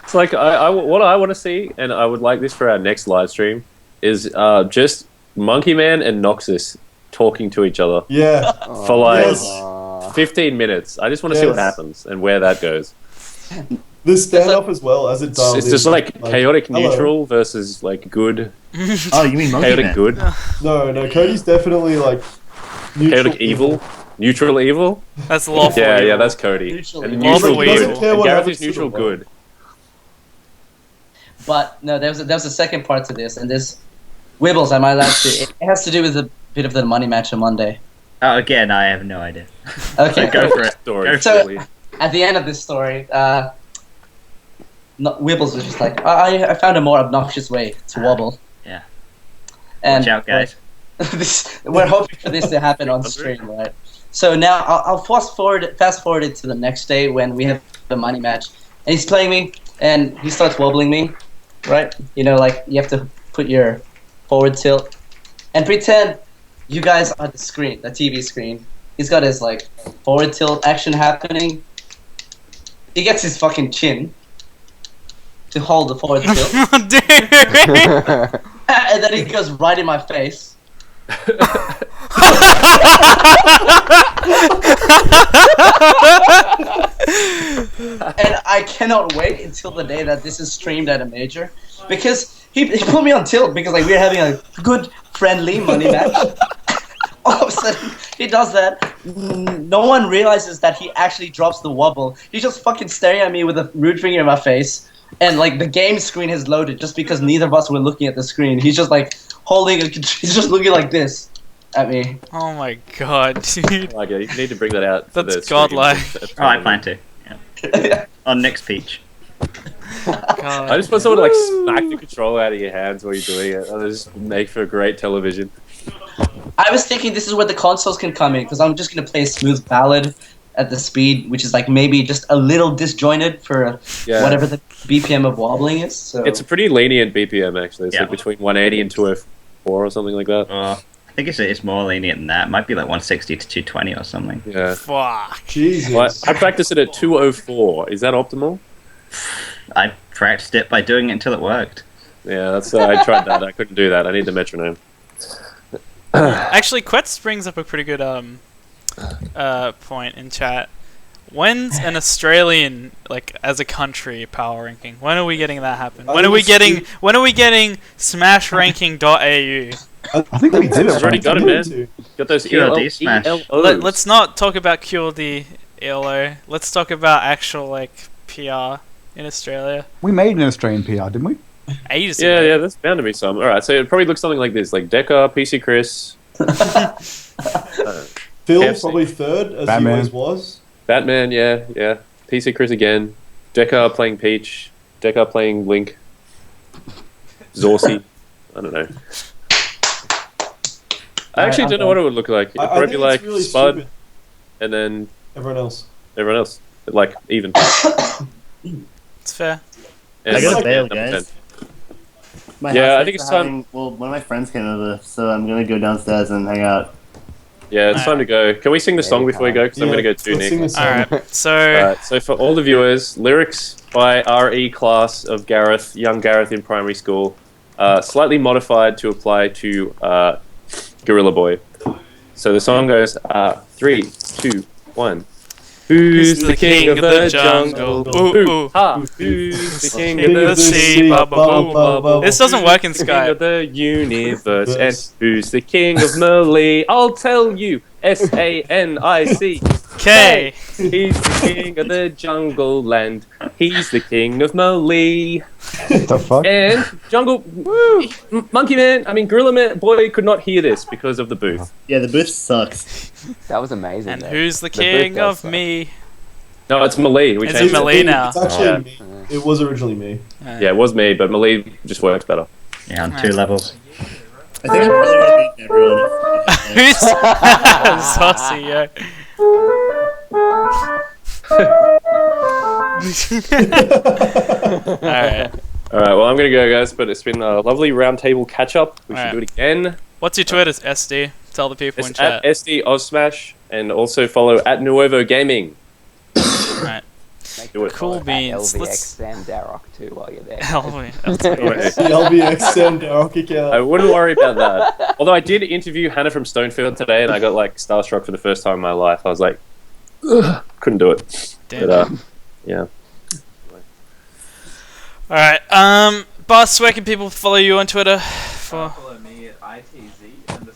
It's like what I want to see, and I would like this for our next live stream, is just Monkey Man and Noxus talking to each other Yeah. for like Yes. 15 minutes. I just want to see what Yes. happens and where that goes. The standoff as well as it dials It's just in, like chaotic hello. neutral versus like good, Oh, you mean Monkey chaotic Man? good, No, Cody's definitely like neutral chaotic evil, neutral evil. That's lawful. Yeah, evil. yeah, that's Cody. Neutral And evil. neutral Lawful good. evil. Care And what Gareth happens is to neutral the good. But no, there was a second part to this, and this Wibbles. Am I allowed to? It has to do with a bit of the money match on Monday. Oh, again, I have no idea. Okay. Go for it. Story. Go So- Really. At the end of this story, Wibbles was just like, I found a more obnoxious way to wobble. Yeah. And Watch out, guys. we're hoping for this to happen on stream, right? So now I'll fast forward it to the next day when we have the money match, and he's playing me, and he starts wobbling me, right? You know, like you have to put your forward tilt and pretend you guys are the screen, the TV screen. He's got his like forward tilt action happening. He gets his fucking chin to hold the forward tilt, Dude. and then he goes right in my face. And I cannot wait until the day that this is streamed at a major, because he put me on tilt because like we're having a good friendly money match. All of a sudden he does that. No one realizes that he actually drops the wobble. He's just fucking staring at me with a root finger in my face, and like the game screen has loaded just because neither of us were looking at the screen. He's just like holding a. He's just looking like this at me. Oh my god, dude. Like, you need to bring that out. For That's the stream. godlike. Oh, I plan to. Yeah. On next peach. God. I just want someone to like smack the controller out of your hands while you're doing it. And just make for great television. I was thinking this is where the consoles can come in, because I'm just gonna play a smooth ballad at the speed, which is like maybe just a little disjointed for Yeah. whatever the BPM of wobbling is. So It's a pretty lenient BPM actually. It's Yeah. like between 180 and 204 or something like that. I think it's more lenient than that. It might be like 160 to 220 or something. Yeah. Fuck. Jesus. Well, I practice it at 204. Is that optimal? I practiced it by doing it until it worked. Yeah, that's. I tried that. I couldn't do that. I need the metronome. Actually, Quetz brings up a pretty good point in chat. When's an Australian, like as a country, power ranking? When are we getting that happen? When are we getting SmashRanking.au? I think they did it. Already Right? got it, man. Got those QLD smash. Let's not talk about QLD ELO. Let's talk about actual like PR in Australia. We made an Australian PR, didn't we? Ages Yeah, ago. yeah, there's bound to be some. All right, so it probably looks something like this: like Deca, PC Chris, Phil KFC. probably third, as Batman. he always was. Batman, yeah, PC Chris again, Deca playing Peach, Deca playing Link, Zorsey. I don't know. I actually don't know what it would look like. It'd I probably think be like it's really Spud, stupid. and then Everyone else. everyone else, like even. It's fair. And I gotta like, bail, number guys. 10. My Yeah, I housemates think it's are time- having- Well, one of my friends came over, so I'm gonna go downstairs and hang out. Yeah, it's time to go. Can we sing the song before we go? Because I'm gonna go too, let's Nick. sing the song. Alright, so Alright, so for all the viewers, lyrics by RE class of Gareth, young Gareth in primary school, slightly modified to apply to Gorilla Boy. So the song goes 3, 2, 1. Who's the king of the jungle? Ooh, ooh. Ha! Who's the king King of the sea? ba, ba, ba, ba, ba. This doesn't work in Who's the king of Skype. the universe? And who's the king of Melee? I'll tell you. SANIC. Okay. He's the king of the jungle land. He's the king of Melee. What the fuck? And Jungle Monkey Man, I mean Gorilla Man Boy could not hear this because of the booth. Yeah, the booth sucks. That was amazing. And though. who's the booth king does of suck. me? No, it's Melee. We Is changed it Melee now? It's actually Yeah. me. It was originally me. Yeah, it was me, but Melee just works better. Yeah, on 2 levels. I think I'm probably gonna beat everyone. Who's saucy, yo? Alright. All right, well, I'm going to go, guys, but it's been a lovely roundtable catch-up. We should Alright. do it again. What's your Twitter, SD? Tell the people in It's chat. at SD Ozsmash, and also follow at Nuevo Gaming. Alright. Do it. Cool At beans. LVX Let's. Sam Darroch too while you're there. The LBX Sam Darroch account. I wouldn't worry about that. Although I did interview Hannah from Stonefield today, and I got like starstruck for the first time in my life. I was like, ugh, couldn't do it. Damn. But yeah. Alright, Bus, where can people follow you on Twitter? For Follow me at ITZ_bus.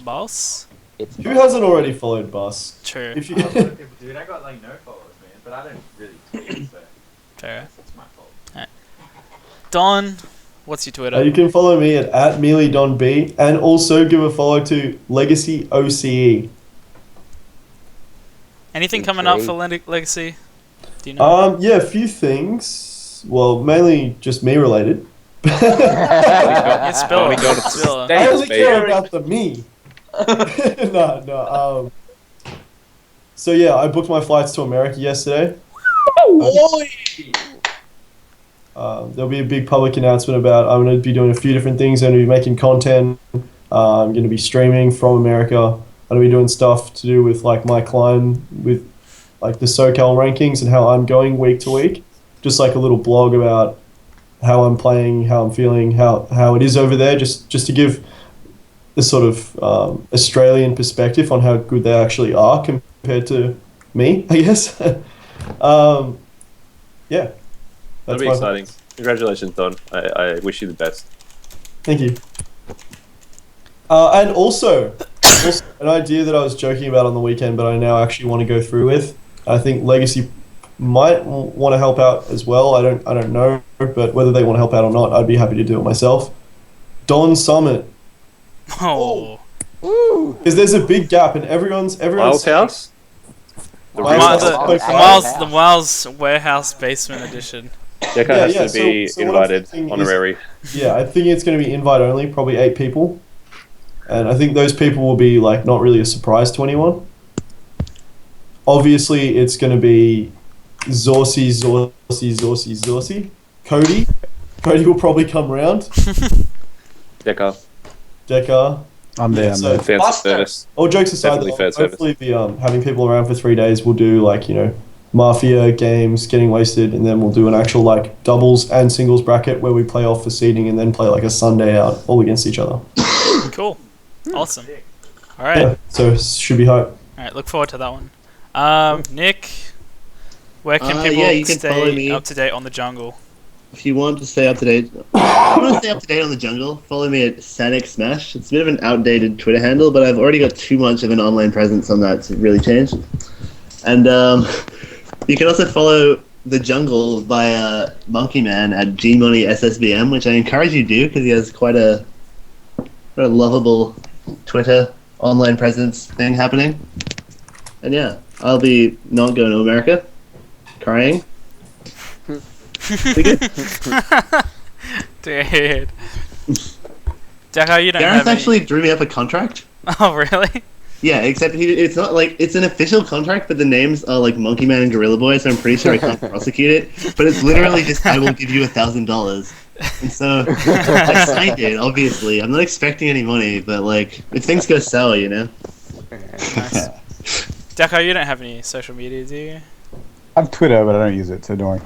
Boss? It's Who hasn't already followed Bus? True. If you, A lot of people do. I got like no followers, man, but I don't really tweet, so Fair. that's my fault. Don, what's your Twitter? you can follow me at @MealyDonB and also give a follow to Legacy OCE. Anything coming up for Legacy? Do you know? Yeah, a few things. Well, mainly just me related. Yeah, spill it. God, it's Spill it. I only baby. care about the me. No. So yeah, I booked my flights to America yesterday. There'll be a big public announcement about I'm going to be doing a few different things. I'm going to be making content. I'm going to be streaming from America. I'm going to be doing stuff to do with like my climb with like the SoCal rankings and how I'm going week to week. Just like a little blog about how I'm playing, how I'm feeling, how it is over there. Just to give the sort of Australian perspective on how good they actually are compared to me, I guess. Yeah. That'll be my- exciting. Congratulations, Don. I wish you the best. Thank you. And also, an idea that I was joking about on the weekend, but I now actually want to go through with. I think Legacy might want to help out as well. I don't know, but whether they want to help out or not, I'd be happy to do it myself. Don Summit, Oh. because there's a big gap, and everyone's Miles House? The Miles real House. The Miles Warehouse Basement Edition. Deca Yeah, has yeah, to be so what I'm invited, thinking is- honorary. Yeah, I think it's going to be invite only, probably 8 people. And I think those people will be like not really a surprise to anyone. Obviously, it's going to be Zorsi. Cody will probably come round. Deca, Deca. I'm there. I'm So- there. fancy Buster. service. All jokes aside, Definitely though, fair I'll service. hopefully be having people around for 3 days. We'll do like, Mafia games, getting wasted, and then we'll do an actual like doubles and singles bracket where we play off for seeding and then play like a Sunday out all against each other. Cool. Awesome. Alright. Yeah, so should be hype. Alright, look forward to that one. Nick, where can people yeah, you can follow stay me. up to date on the jungle? If you want to stay up to date, on the jungle, follow me at Sanic Smash. It's a bit of an outdated Twitter handle, but I've already got too much of an online presence on that to really change. And you can also follow the jungle via Monkey Man at Gmoney SSBM, which I encourage you to do because he has quite a lovable Twitter online presence thing happening. And yeah, I'll be not going to America, crying. Dude. Deco, you don't Gareth have any... actually drew me up a contract. Oh, really? Yeah, except it's not like it's an official contract, but the names are like Monkey Man and Gorilla Boy, so I'm pretty sure I can't prosecute it. But it's literally just I will give you $1,000, and so I signed it. Obviously, I'm not expecting any money, but like if things go sour, Nice. Deco, you don't have any social media, do you? I have Twitter, but I don't use it, so don't worry.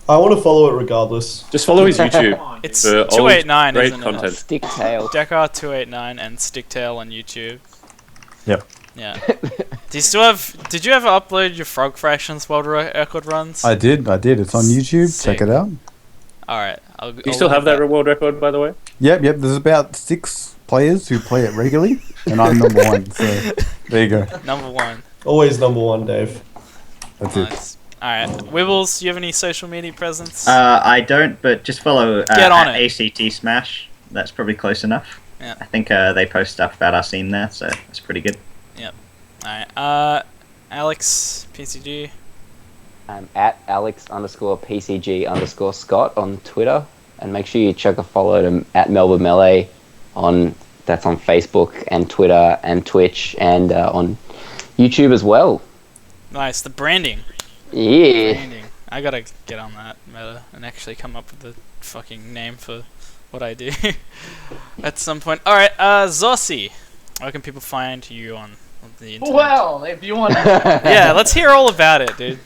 I want to follow it regardless. Just follow his YouTube. It's For old, 289, great isn't content. Stick tail. it? Deco289 and Sticktail on YouTube. Yep. Yeah. Do you still have... Did you ever upload your Frog Fractions World Record runs? I did. It's on YouTube. Sick. Check it out. Alright. Do you still have that world record, by the way? Yep. There's about 6 players who play it regularly, and I'm number 1. So there you go. Number 1. Always number 1, Dave. That's it. Nice. Alright. Wibbles, do you have any social media presence? I don't, but just follow Get on at it. ACT Smash. That's probably close enough. Yeah. I think they post stuff about our scene there, so it's pretty good. Alright. Alex, PCG. I'm at Alex_PCG_Scott on Twitter, and make sure you check a follow to at Melba Melee that's on Facebook and Twitter and Twitch and on YouTube as well. Nice. The branding. Yeah. Branding. I gotta get on that meta and actually come up with a fucking name for what I do at some point. Alright, Zossi. Where can people find you on the internet? Well, if you want. Yeah, let's hear all about it, dude.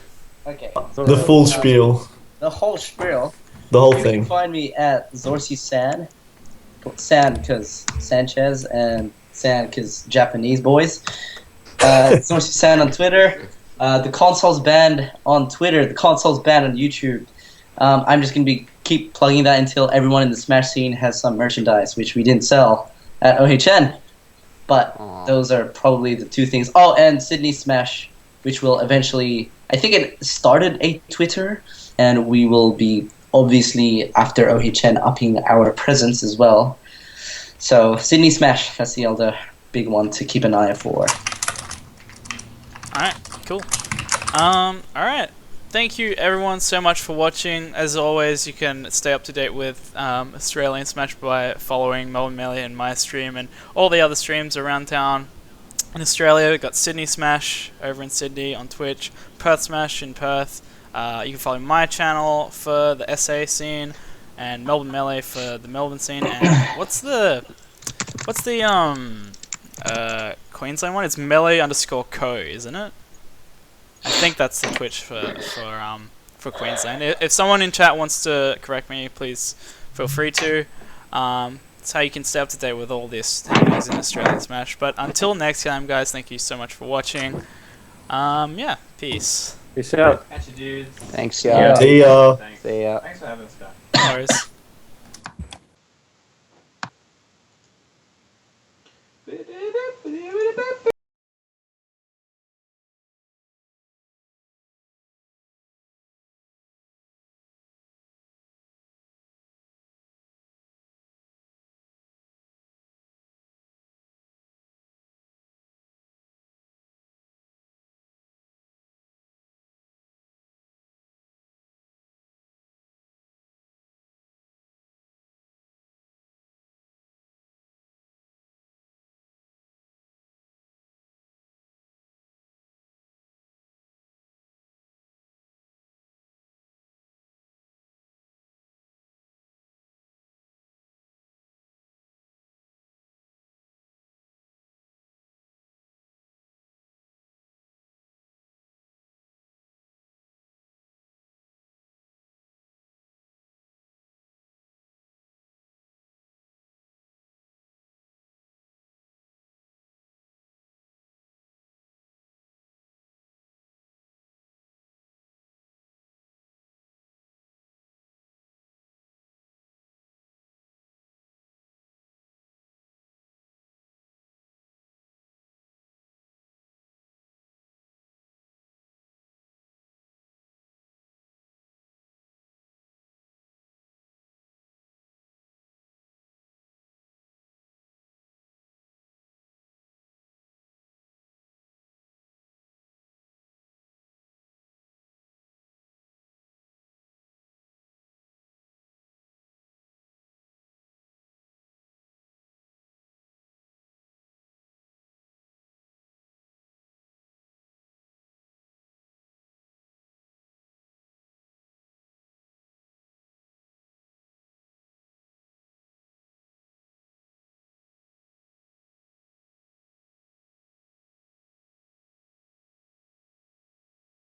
Okay. The full spiel. The whole spiel. The whole You can thing. find me at Zorsi San. San because Sanchez and San because Japanese boys. Zorsi San on Twitter. The console's banned on Twitter. The console's banned on YouTube. I'm just gonna keep plugging that until everyone in the Smash scene has some merchandise, which we didn't sell at OHN. But those are probably the two things. Oh, and Sydney Smash, which will eventually. I think it started a Twitter, and we will be obviously after OHN upping our presence as well. So Sydney Smash, that's the other big one to keep an eye for. Alright, cool. Alright. Thank you everyone so much for watching. As always, you can stay up to date with Australian Smash by following Melbourne Melee and my stream and all the other streams around town. In Australia, we've got Sydney Smash over in Sydney on Twitch, Perth Smash in Perth. You can follow my channel for the SA scene, and Melbourne Melee for the Melbourne scene. And what's the Queensland one? It's Melee_co, isn't it? I think that's the Twitch for Queensland. If someone in chat wants to correct me, please feel free to. That's how you can stay up to date with all this happenings in Australian Smash. But until next time, guys, thank you so much for watching. Yeah, peace. Peace out. Catch you, dudes. Thanks, guys. See ya. See ya. Thanks for having us, guys. No worries.